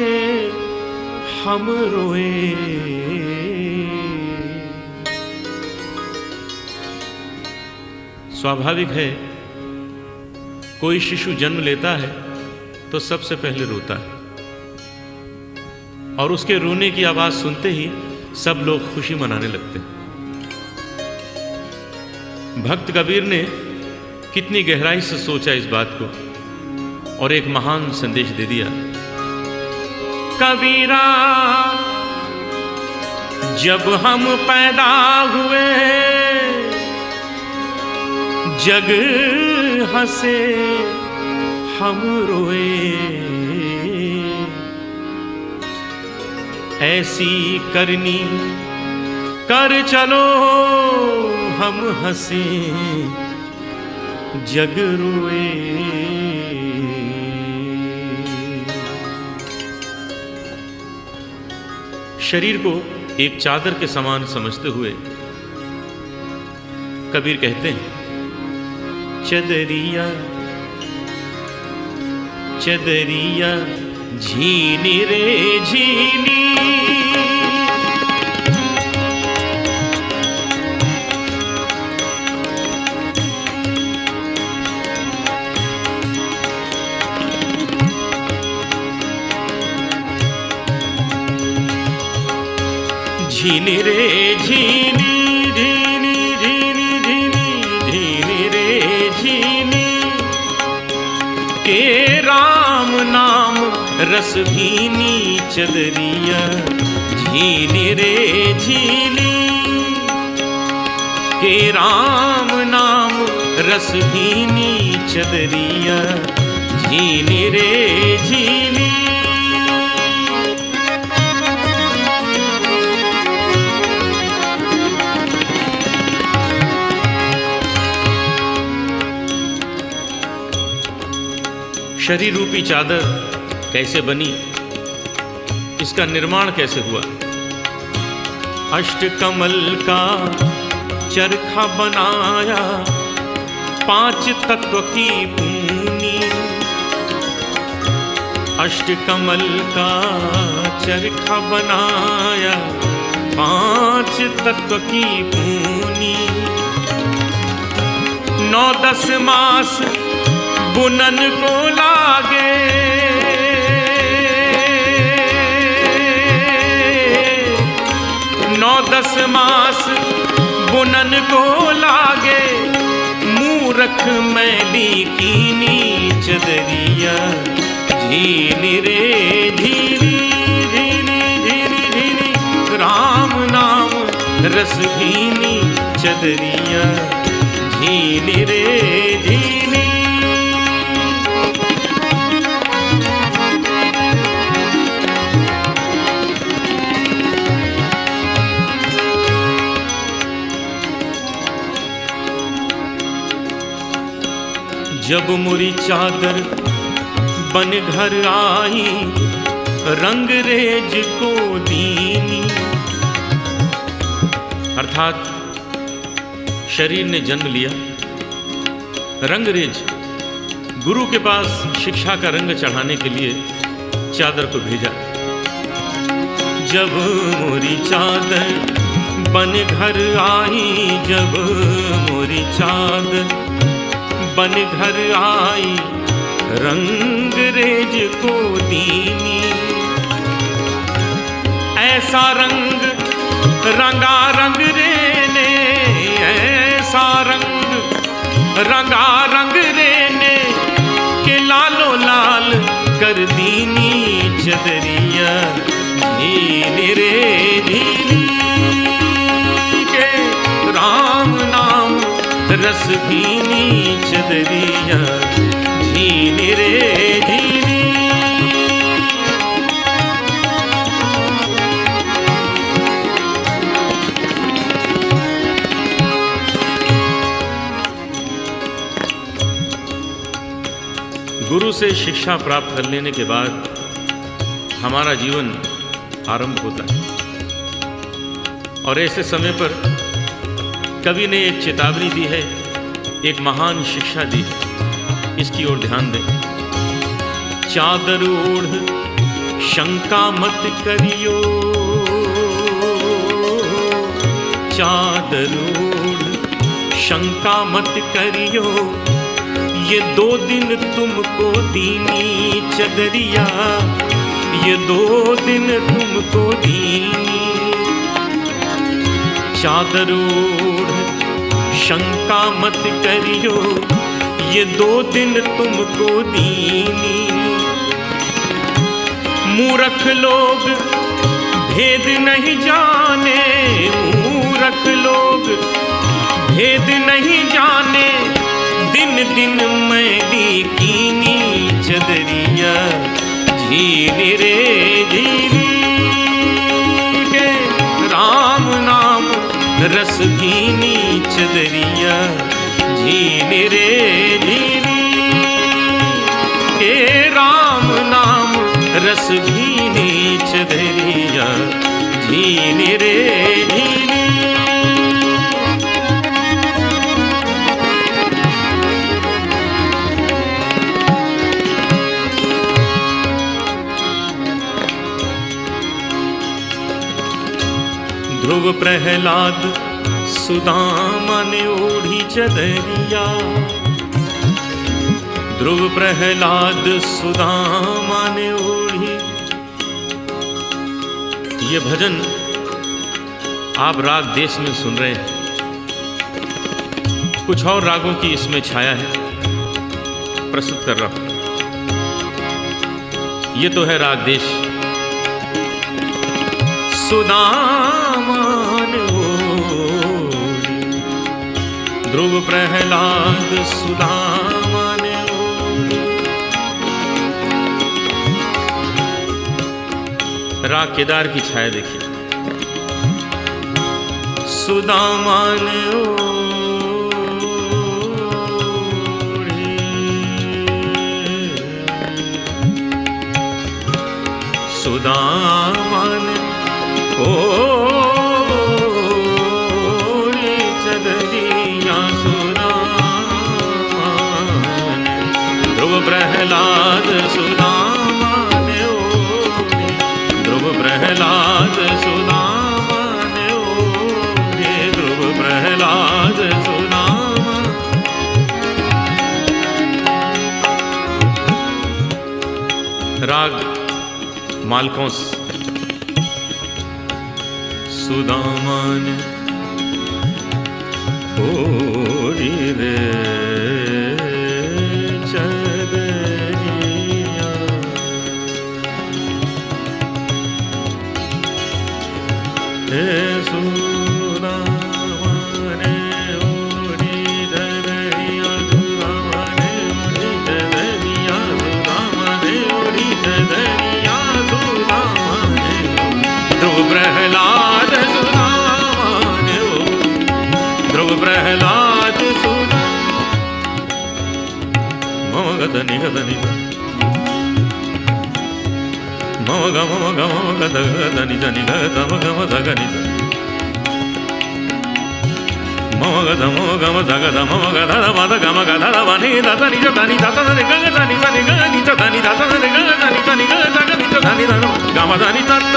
हम रोए, स्वाभाविक है कोई शिशु जन्म लेता है तो सबसे पहले रोता है और उसके रोने की आवाज सुनते ही सब लोग खुशी मनाने लगते हैं। भक्त कबीर ने कितनी गहराई से सोचा इस बात को और एक महान संदेश दे दिया। कबीरा जब हम पैदा हुए जग हंसे हम रोए, ऐसी करनी कर चलो हम हंसे जग रोए। शरीर को एक चादर के समान समझते हुए कबीर कहते हैं, चदरिया चदरिया झीनी रे झीनी, झीनी रे झीनी झीनी झीनी झीनी झीनी रे झीनी, के राम नाम रस भीनी चदरिया झीनी रे झीनी, के राम नाम रस भीनी चदरिया झीनी रे झीनी। शरीर रूपी चादर कैसे बनी, इसका निर्माण कैसे हुआ? अष्टकमल का चरखा बनाया 5 तत्व की पूनी, अष्टकमल का चरखा बनाया 5 तत्व की पूनी, 9-10 मास बुनन को लागे, 9-10 मास बुनन को लागे, मूरख मैली कीनी चदरिया झीनी रे झीनी झीनी झीनी झीनी, राम नाम रस भीनी चदरिया झीनी रे झीनी। जब मुरी चादर बन घर आई रंग रेज को दीनी, अर्थात शरीर ने जन्म लिया, रंगरेज गुरु के पास शिक्षा का रंग चढ़ाने के लिए चादर को भेजा। जब मोरी चादर बन घर आई, जब मोरी चादर बन घर आई, रंग रेज को दीनी। ऐसा रंग रंगा रंग रे ने, ऐसा रंग रंगा रंग रे ने, के लालो लाल कर दीनी चदरिया झीनी रे झीनी। के राम नाम रस भीनी चदरिया झीनी रे झीनी। गुरु से शिक्षा प्राप्त कर लेने के बाद हमारा जीवन आरंभ होता है, और ऐसे समय पर कवि ने एक चेतावनी दी है, एक महान शिक्षा दी है, इसकी ओर ध्यान दें। चादर ओढ़ शंका मत करियो, चादर ओढ़ शंका मत करियो, ये 2 दिन तुमको दीनी चदरिया, ये 2 दिन तुमको दीनी। चादर ओढ़ शंका मत करियो, ये 2 दिन तुमको दीनी। मूर्ख लोग भेद नहीं जाने, मूर्ख लोग भेद नहीं जाने, दिन दिन मैली कीनी चदरिया झीनी रे झीनी। के राम नाम रस भीनी चदरिया झीनी रे झीनी। के राम नाम रस भीनी चदरिया झीनी रे झीनी। ध्रुव प्रहलाद सुदामा ने ओढ़ी चदरिया, ध्रुव प्रहलाद सुदामा ने ओढ़ी। ये भजन आप राग देश में सुन रहे हैं, कुछ और रागों की इसमें छाया है, प्रस्तुत कर रहा हूं। ये तो है राग देश। सुदामा ने ओढ़ी, ध्रुव प्रहलाद सुदामा ने ओढ़ी। राग केदार की छाया देखिए। सुदामा ने ओढ़ी, सुदामा ने ओढ़ी चदरिया सुदामा ने। ध्रुव प्रहलाद सुदामा ने ओढ़ी, ध्रुव प्रहलाद सुदामा ने ओढ़ी, ध्रुव प्रहलाद सुदामा। राग मालकों सुदामा ने ओढ़ी रे चदरिया, हे सुदामा ने ओढ़ी चदरिया, सुदामा ने ओढ़ी चदरिया, सुदामा ने ओढ़ी चदरिया, सुदामा ने। ध्रुव प्रहलाद सुदामा ने ओढ़ी, ध्रुव प्रहलाद सुदामा। मम गदनि गदनि मम गम गम गद गदनि जनि गम गम जगनि मम गद मम गम जगद मम गद मद गम गद वनि दनि जनि दनि दनि गनि जनि गनि जनि दनि दनि गनि जनि गनि गमधनि तत्त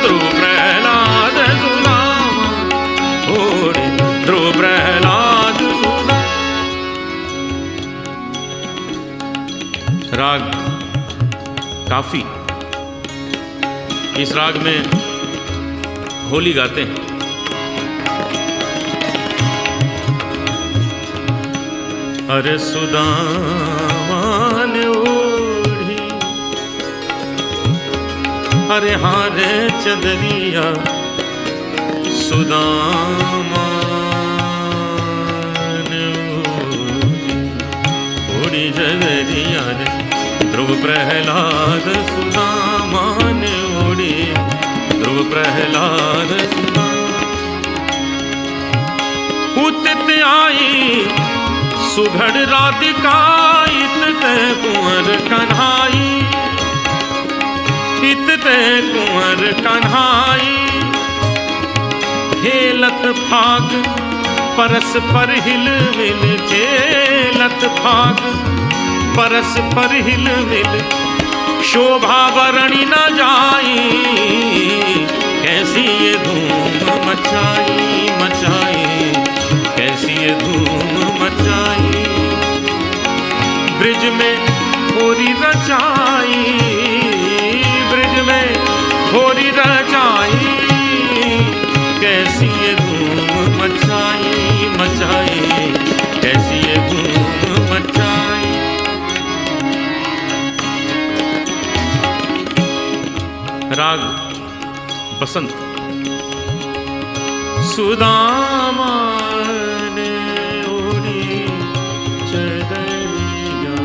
ध्रुव प्रहलाद सुदामा ओढ़ी ध्रुव प्रहलाद सुदामा। राग काफी, इस राग में होली गाते हैं। अरे सुदामा ने ओढ़ी अरे हारे चदरिया सुदामा ने ओढ़ी चदरिया रे ध्रुव प्रहलाद सुदामा ने ओढ़ी ध्रुव प्रहलाद सुदामा। उतित आई सुघड़ राधिका इतते कुंवर कन्हाई इतते कुंवर कन्हाई। खेलत फाग परस पर हिल मिल खेलत फाग परस पर हिल मिल शोभा बरणी न जाई। कैसी ये धूम मचाई मचाई कैसी ये धूम मचाई। ब्रिज में होरी रचाई ब्रिज में होरी रचाई। कैसी ये धूम मचाई मचाई कैसी ये धूम मचाई। राग बसंत। सुदामा ने ओढ़ी चदरिया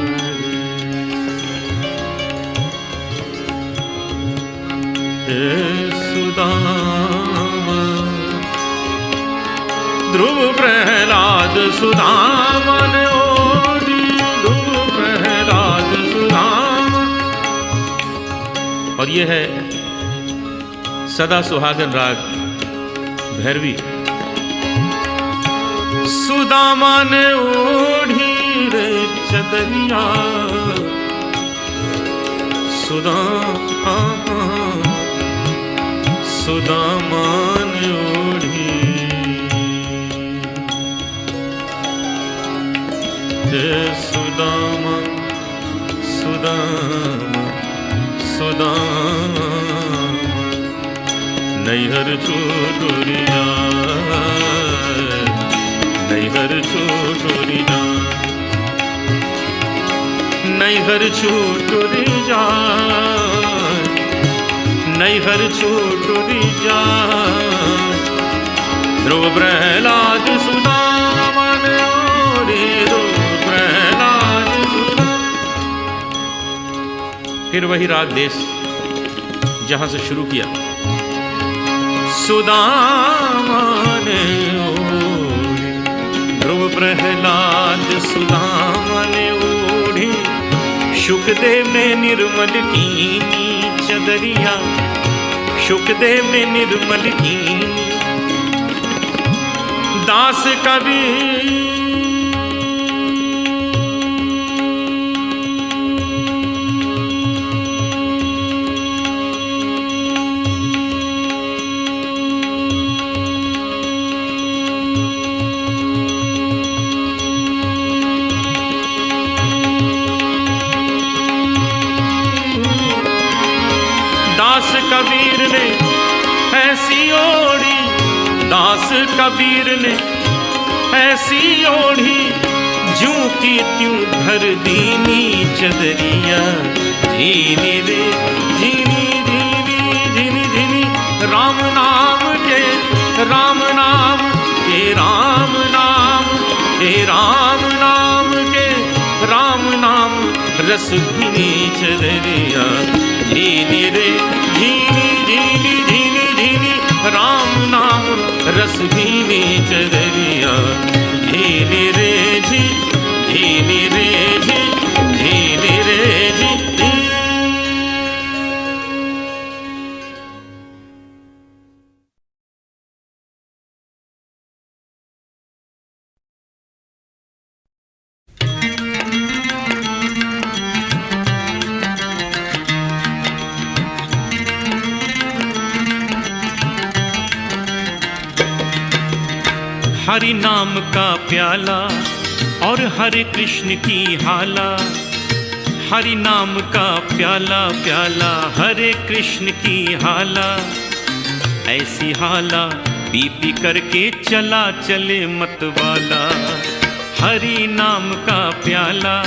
रे सुदामा ध्रुव प्रहलाद सुदामा ने ओढ़ी ध्रुव प्रहलाद सुदामा। और ये है सदा सुहागन राग भैरवी। सुदामा ने ओढ़ी रे चदरिया सुदामा सुदामा ने ओढ़ी रे सुदामा सुदामा सुदामा। नैहर छोटुरिया नैहर छोटुरिया नैहर छोटुरिया नैहर छोटुरिया। ध्रुव प्रहलाद सुदामा ने ओढ़ी ध्रुव प्रहलाद सुदामा। फिर वही राग देश जहां से शुरू किया। सुदामा ने ओढ़ी ध्रुव प्रहलाद सुदामा ने ओढ़ी। शुकदेव ने निर्मल कीनी चदरिया शुकदेव ने निर्मल कीनी। दास कबीर कबीर ने ऐसी ओढ़ी दास कबीर ने ऐसी ओढ़ी। जूं की त्यों भर दीनी चदरिया झीनी रे झीनी झीनी झीनी झीनी। राम नाम के राम नाम के राम नाम के राम नाम के राम नाम रस भीनी चदरिया झीनी रे झीनी झीनी झीनी झीनी। राम नाम रस भीनी चदरिया झीनी रे झी झीनी रे झी झीनी रे झी। हरि नाम का प्याला और हरे कृष्ण की हाला। हरि नाम का प्याला प्याला हरे कृष्ण की हाला। ऐसी हाला पी पी करके चला चले मतवाला। हरि नाम का प्याला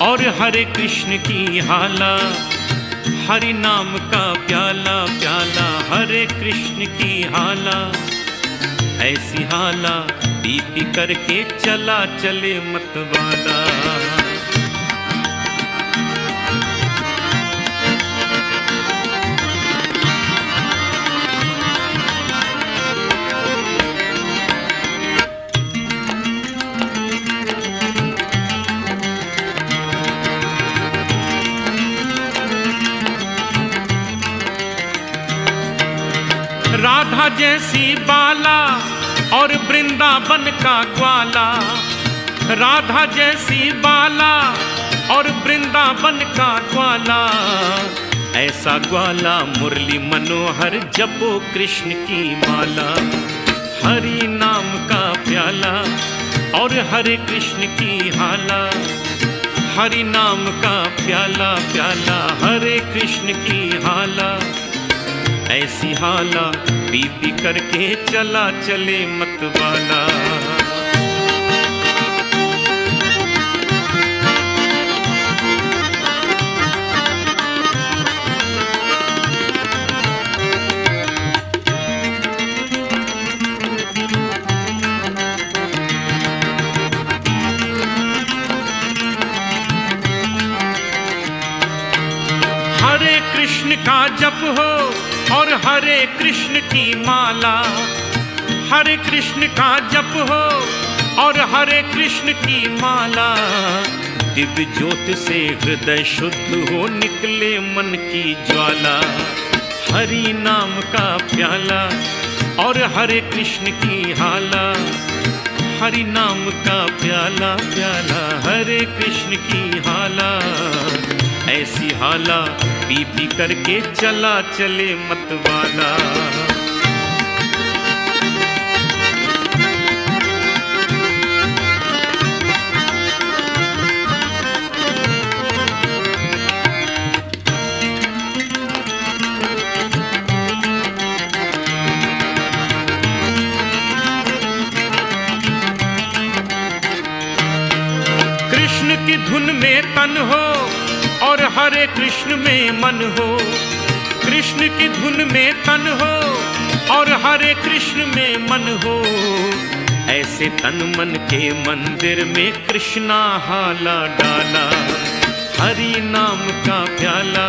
और हरे कृष्ण की हाला। हरि नाम का प्याला प्याला हरे कृष्ण की हाला। ऐसी हाला पी पी करके चला चले मतवाला। राधा जैसी बाला और वृंदावन का ग्वाला। राधा जैसी बाला और वृंदावन का ग्वाला। ऐसा ग्वाला मुरली मनोहर जपो कृष्ण की माला। हरि नाम का प्याला और हरे कृष्ण की हाला। हरि नाम का प्याला प्याला हरे कृष्ण की हाला। ऐसी हाला पी पी करके चला चले मतवाला। हरे कृष्ण का जप हो और हरे कृष्ण की माला। हरे कृष्ण का जप हो और हरे कृष्ण की माला। दिव्य ज्योत से हृदय शुद्ध हो निकले मन की ज्वाला। हरि नाम का प्याला और हरे कृष्ण की हाला। हरि नाम का प्याला प्याला हरे कृष्ण की हाला। ऐसी हाला पी पी करके चला चले मतवाला। कृष्ण की धुन में तन हो और हरे कृष्ण में मन हो। कृष्ण की धुन में तन हो और हरे कृष्ण में मन हो। ऐसे तन मन के मंदिर में कृष्णा हाला डाला। हरि नाम का प्याला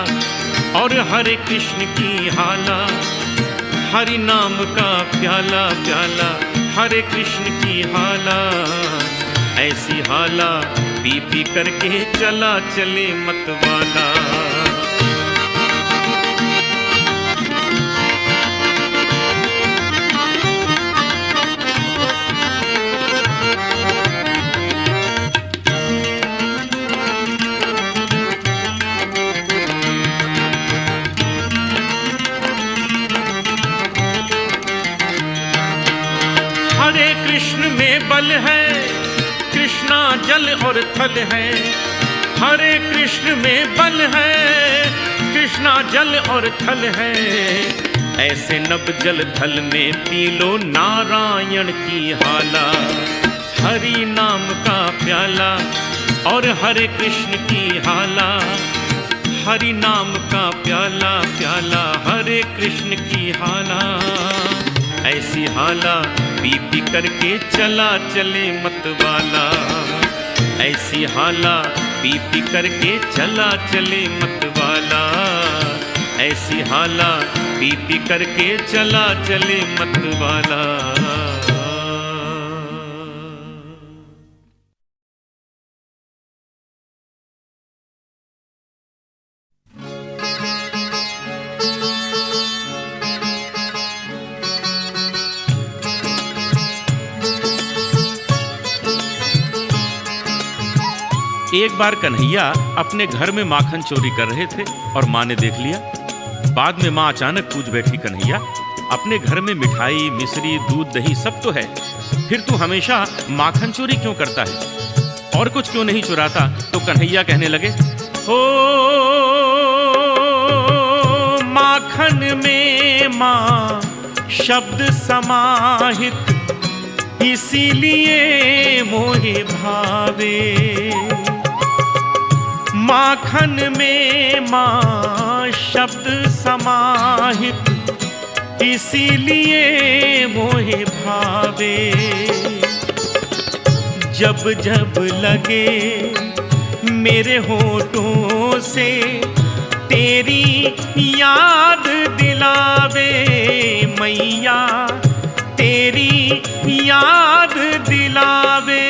और हरे कृष्ण की हाला। हरि नाम का प्याला प्याला हरे कृष्ण की हाला। ऐसी हाला पी पी करके चला चले मतवाला। हरे कृष्ण में बल है कृष्णा जल और थल है। हरे कृष्ण में बल है कृष्णा जल और थल है। ऐसे नब जल थल में पी लो नारायण की हाला। हरि नाम का प्याला और हरे कृष्ण की हाला। हरि नाम का प्याला प्याला हरे कृष्ण की हाला। ऐसी हाला पी पी करके चला चले मतवाला। ऐसी हाला पी पी करके चला चले मतवाला। ऐसी हाला पी पी करके चला चले मतवाला। एक बार कन्हैया अपने घर में माखन चोरी कर रहे थे और माँ ने देख लिया। बाद में माँ अचानक पूछ बैठी, कन्हैया अपने घर में मिठाई, मिश्री, दूध, दही सब तो है, फिर तू हमेशा माखन चोरी क्यों करता है? और कुछ क्यों नहीं चुराता? तो कन्हैया कहने लगे, ओ माखन में माँ शब्द समाहित, इसीलिए मोहे भावे। माखन में माँ शब्द समाहित, इसीलिए मोहे भावे। जब जब लगे मेरे होठों से तेरी याद दिलावे, मैया तेरी याद दिलावे।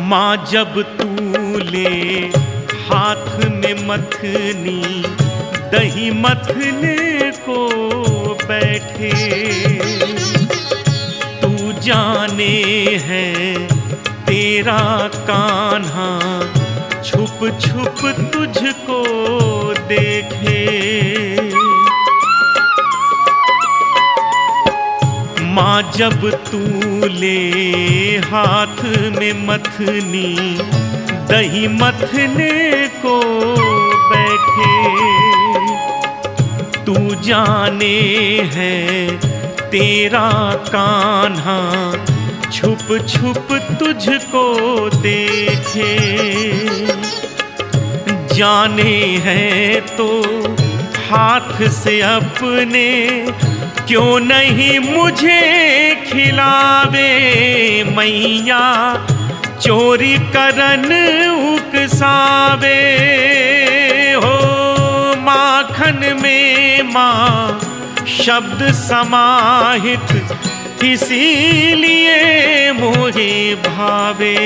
माँ जब तू ले हाथ में मथनी, दही मथने को बैठे, तू जाने है तेरा कान्हा छुप छुप तुझको देखे। माँ जब तू ले हाथ में मथनी, दही मथने को बैठे, तू जाने है तेरा कान्हा छुप छुप तुझको देखे। जाने है तो हाथ से अपने क्यों नहीं मुझे खिलावे, मैया चोरी करन उकसावे। हो माखन में माँ शब्द समाहित, इसीलिए मोहे भावे।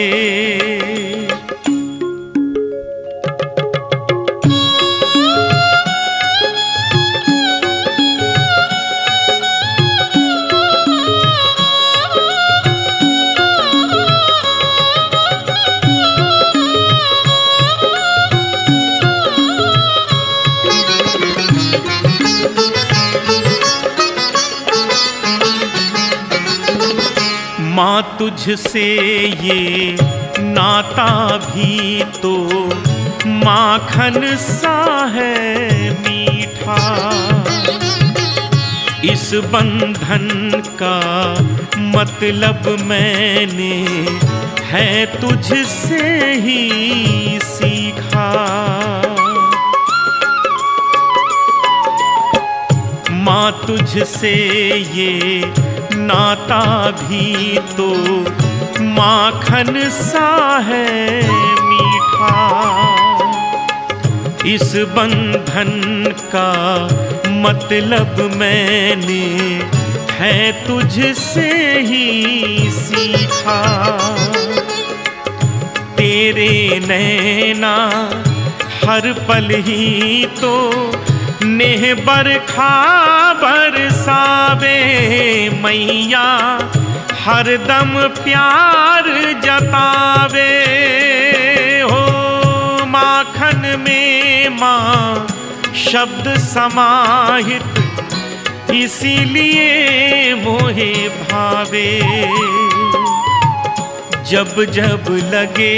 माँ तुझसे ये नाता भी तो माखन सा है मीठा, इस बंधन का मतलब मैंने है तुझसे ही सीखा। माँ तुझसे ये नाता भी तो माखन सा है मीठा, इस बंधन का मतलब मैंने है तुझसे ही सीखा। तेरे नैना हर पल ही तो नेह बरखा बरसावे, मैया हर दम प्यार जतावे। हो माखन में माँ शब्द समाहित, इसीलिए मोहे भावे। जब जब लगे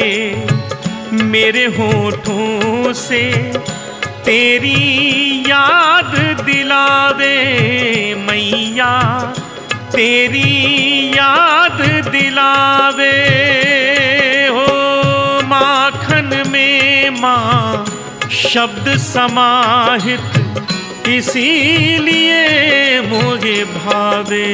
मेरे होठों से तेरी याद दिलावे, मैया तेरी याद दिलावे। हो माखन में माँ शब्द समाहित, इसीलिए मोहे भावे।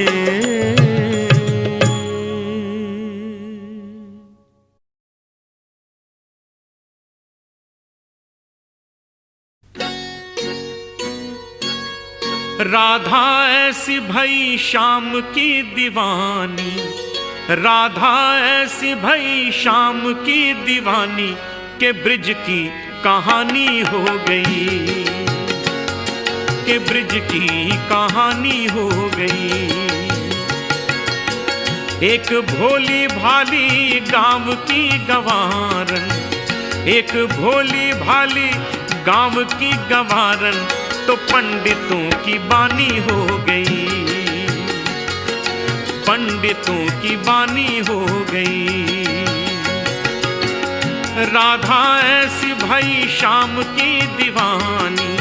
राधा ऐसी भई श्याम की दीवानी, राधा ऐसी भई श्याम की दीवानी के ब्रिज की कहानी हो गई। के ब्रिज की कहानी हो गई। एक भोली भाली गांव की गंवारन, एक भोली भाली गांव की गंवारन तो पंडितों की बानी हो गई, पंडितों की बानी हो गई। राधा ऐसी भई शाम की दीवानी,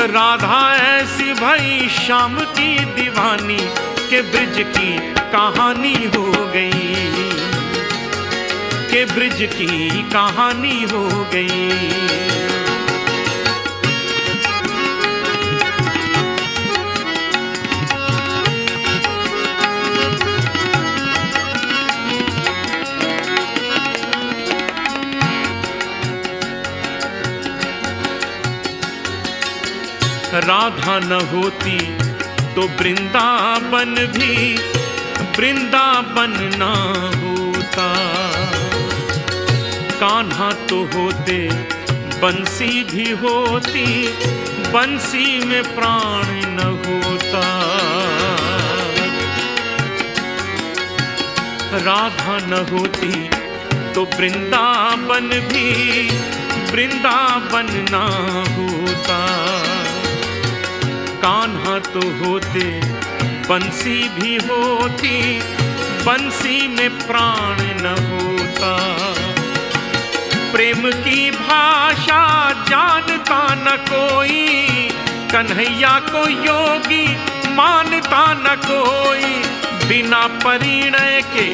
राधा ऐसी भई शाम की दीवानी के ब्रिज की कहानी हो गई, के ब्रिज की कहानी हो गई। राधा न होती तो वृंदावन भी वृंदावन ना होता, कान्हा तो होते बंसी भी होती, बंसी में प्राण न होता। राधा न होती तो वृंदावन भी वृंदावन ना होता, कान्हा तो होते बंसी भी होती, बंसी में प्राण न होता। प्रेम की भाषा जानता न कोई, कन्हैया को योगी मानता न कोई, बिना परिणय के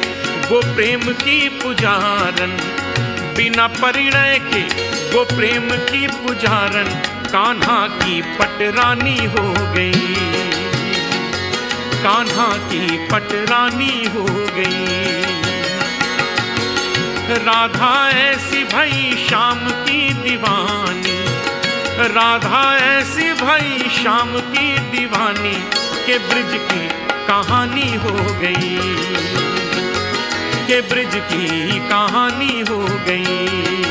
वो प्रेम की पुजारन, बिना परिणय के वो प्रेम की पुजारन कान्हा की पटरानी हो गई, कान्हा की पटरानी हो गई। राधा ऐसी भई शाम की दीवानी, राधा ऐसी भई शाम की दीवानी के ब्रिज की कहानी हो गई, के ब्रिज की कहानी हो गई।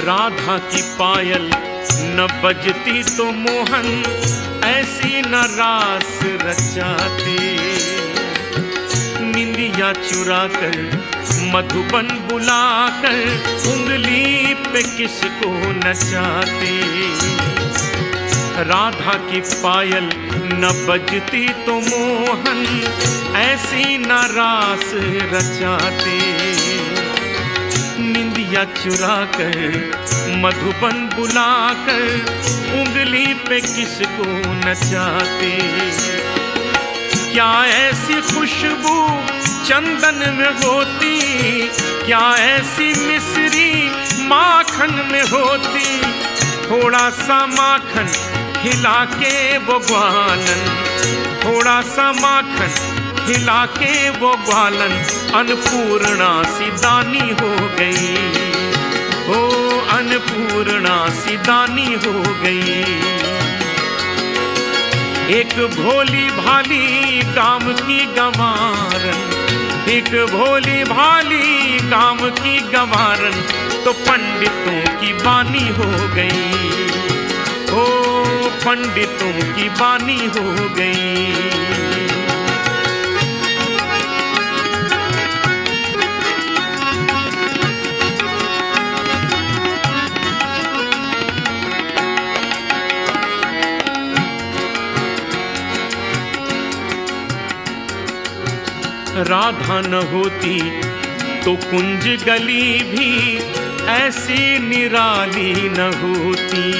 राधा की पायल न बजती तो मोहन ऐसी न रास रचाते, निंदिया चुरा कर मधुबन बुलाकर उंगली पे किसको नचाते। राधा की पायल न बजती तो मोहन ऐसी न रास रचाते, निंदिया चुरा कर मधुबन बुलाकर उंगली पे किसको नचाते। क्या ऐसी खुशबू चंदन में होती, क्या ऐसी मिश्री माखन में होती, थोड़ा सा माखन खिला के वो ग्वालन, थोड़ा सा माखन खिला के वो ग्वालन अन्नपूर्णा सी दानी हो गई, हो अन्नपूर्णा सी दानी हो गई। एक भोली भाली गांव की गंवारन, एक भोली भाली गांव की गंवारन तो पंडितों की बानी हो गई, हो पंडितों की बानी हो गई। राधा न होती तो कुंज गली भी ऐसी निराली न होती,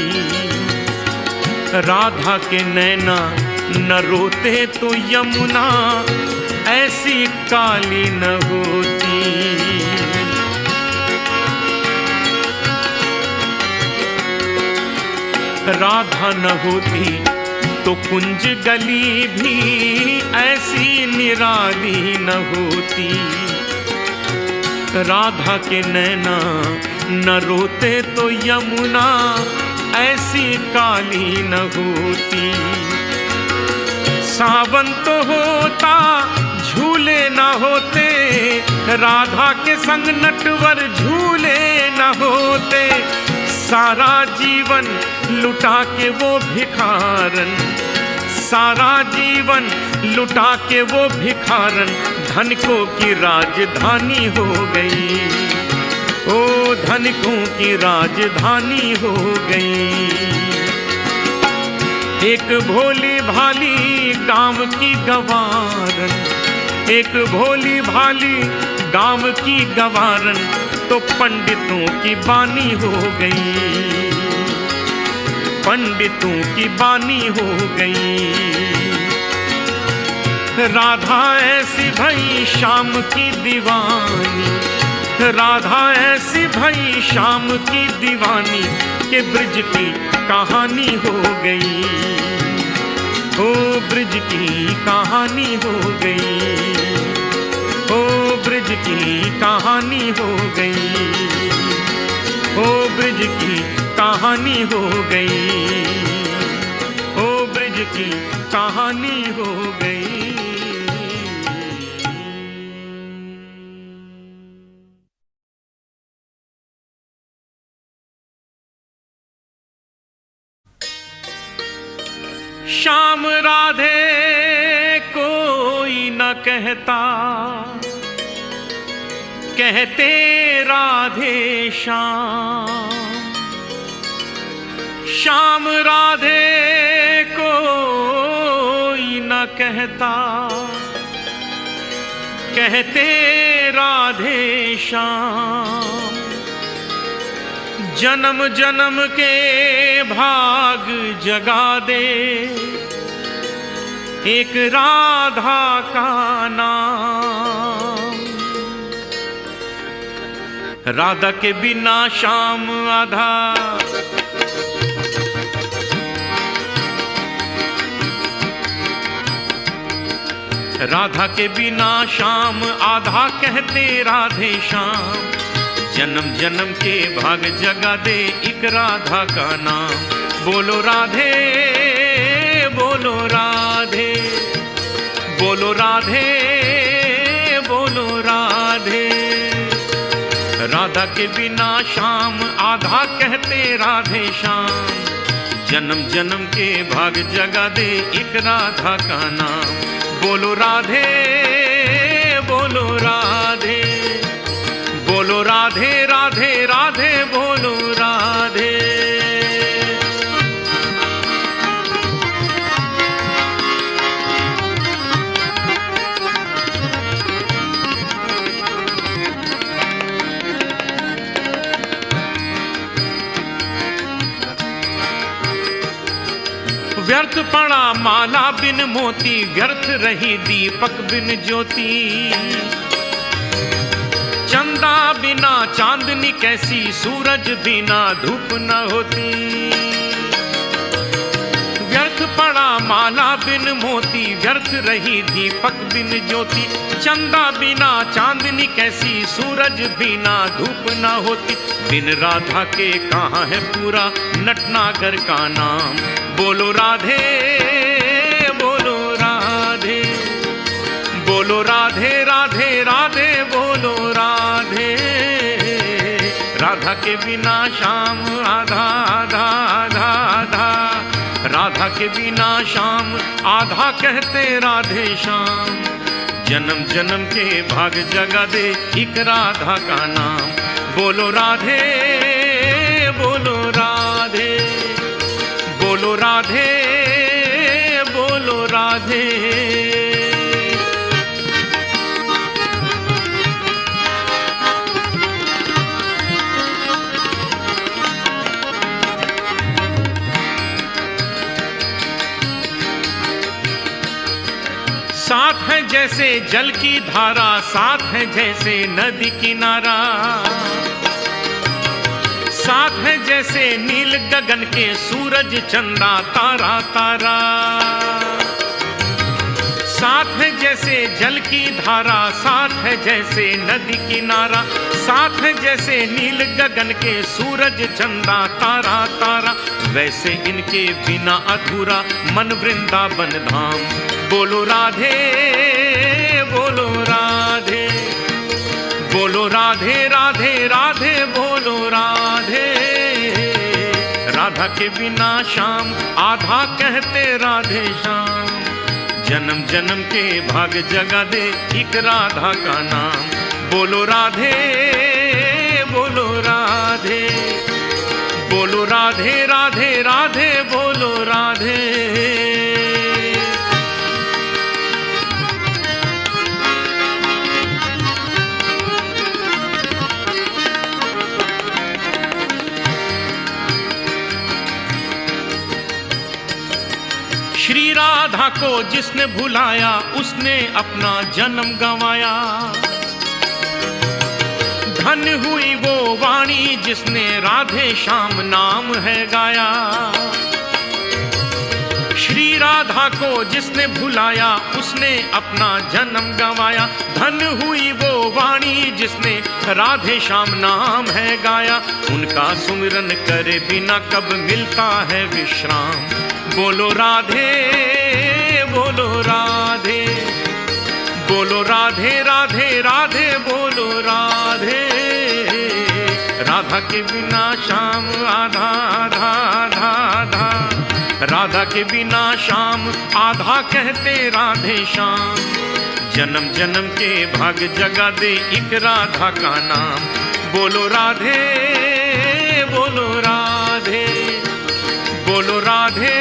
राधा के नैना न रोते तो यमुना ऐसी काली न होती। राधा न होती तो कुंज गली भी ऐसी निराली न होती, राधा के नैना न रोते तो यमुना ऐसी काली न होती। सावन तो होता झूले न होते, राधा के संग नटवर झूले न होते। सारा जीवन लुटा के वो भिखारन, सारा जीवन लुटा के वो भिखारन, धनिकों की राजधानी हो गई। ओ धनिकों की राजधानी हो गई। एक भोली भाली गांव की गवारन, एक भोली भाली गांव की गवारन, तो पंडितों की बानी हो गई। पंडितों की बानी हो गई। राधा ऐसी भई शाम की दीवानी, राधा ऐसी भई शाम की दीवानी, के ब्रिज की कहानी हो गई। ओ ब्रिज की कहानी हो गई। ओ ब्रिज की कहानी हो गई। ओ ब्रिज की कहानी हो गई। ओ ब्रिज की कहानी हो गई। श्याम राधे कोई न कहता, कहते राधे श्याम। श्याम राधे कोई न कहता, कहते राधे श्याम। जन्म जन्म के भाग जगा दे एक राधा का नाम। राधा के बिना श्याम आधा, राधा के बिना श्याम आधा, कहते राधे श्याम। जन्म जन्म के भाग जगा दे एक राधा का नाम। बोलो राधे, बोलो राधे, बोलो राधे, बोलो राधे। राधा के बिना श्याम आधा, कहते राधे श्याम। जन्म जन्म के भाग जगा दे एक राधा का नाम। बोलो राधे, बोलो राधे, बोलो राधे, राधे राधे, बोलो राधे। व्यर्थ पड़ा माला बिन मोती, व्यर्थ रही दीपक बिन ज्योति। चंदा बिना चांदनी कैसी, सूरज बिना धूप न होती। व्यर्थ पड़ा माला बिन मोती, व्यर्थ रही दीपक बिन ज्योति। चंदा बिना चांदनी कैसी, सूरज बिना धूप न होती। बिन राधा के कहाँ है पूरा नटनागर का नाम। बोलो राधे, बोलो राधे, बोलो राधे, राधे राधे, बोलो राधे। राधा के बिना श्याम आधा, आधा आधा आधा। राधा के बिना श्याम आधा, कहते राधे श्याम। जन्म जन्म के भाग जगा दे एक राधा का नाम। बोलो राधे, बोलो राधे, बोलो राधे, बोलो राधे। साथ है जैसे जल की धारा, साथ है जैसे नदी किनारा। साथ है जैसे नील गगन के सूरज चंदा तारा तारा। साथ है जैसे जल की धारा, साथ है है जैसे नदी किनारा, साथ है जैसे नील गगन के सूरज चंदा तारा तारा, वैसे इनके बिना अधूरा मन वृंदावन धाम। बोलो राधे बोलो राधे, बोलो राधे राधे राधे बोलो राधे। राधा के बिना श्याम आधा कहते राधे श्याम, जन्म जन्म के भाग जगा दे एक राधा का नाम। बोलो राधे बोलो राधे, बोलो राधे राधे राधे बोलो राधे। श्री राधा को जिसने भुलाया उसने अपना जन्म गंवाया, धन हुई वो वाणी जिसने राधे श्याम नाम है गाया। श्री राधा को जिसने भुलाया उसने अपना जन्म गंवाया, धन हुई वो वाणी जिसने राधे श्याम नाम है गाया। उनका सुमिरन करे बिना कब मिलता है विश्राम। बोलो राधे बोलो राधे, बोलो राधे राधे राधे बोलो राधे। राधा के बिना श्याम आधा आधा आधा आधा, राधा के बिना श्याम आधा कहते राधे श्याम। जन्म जन्म के भाग जगा दे एक राधा का नाम। बोलो राधे बोलो राधे, बोलो राधे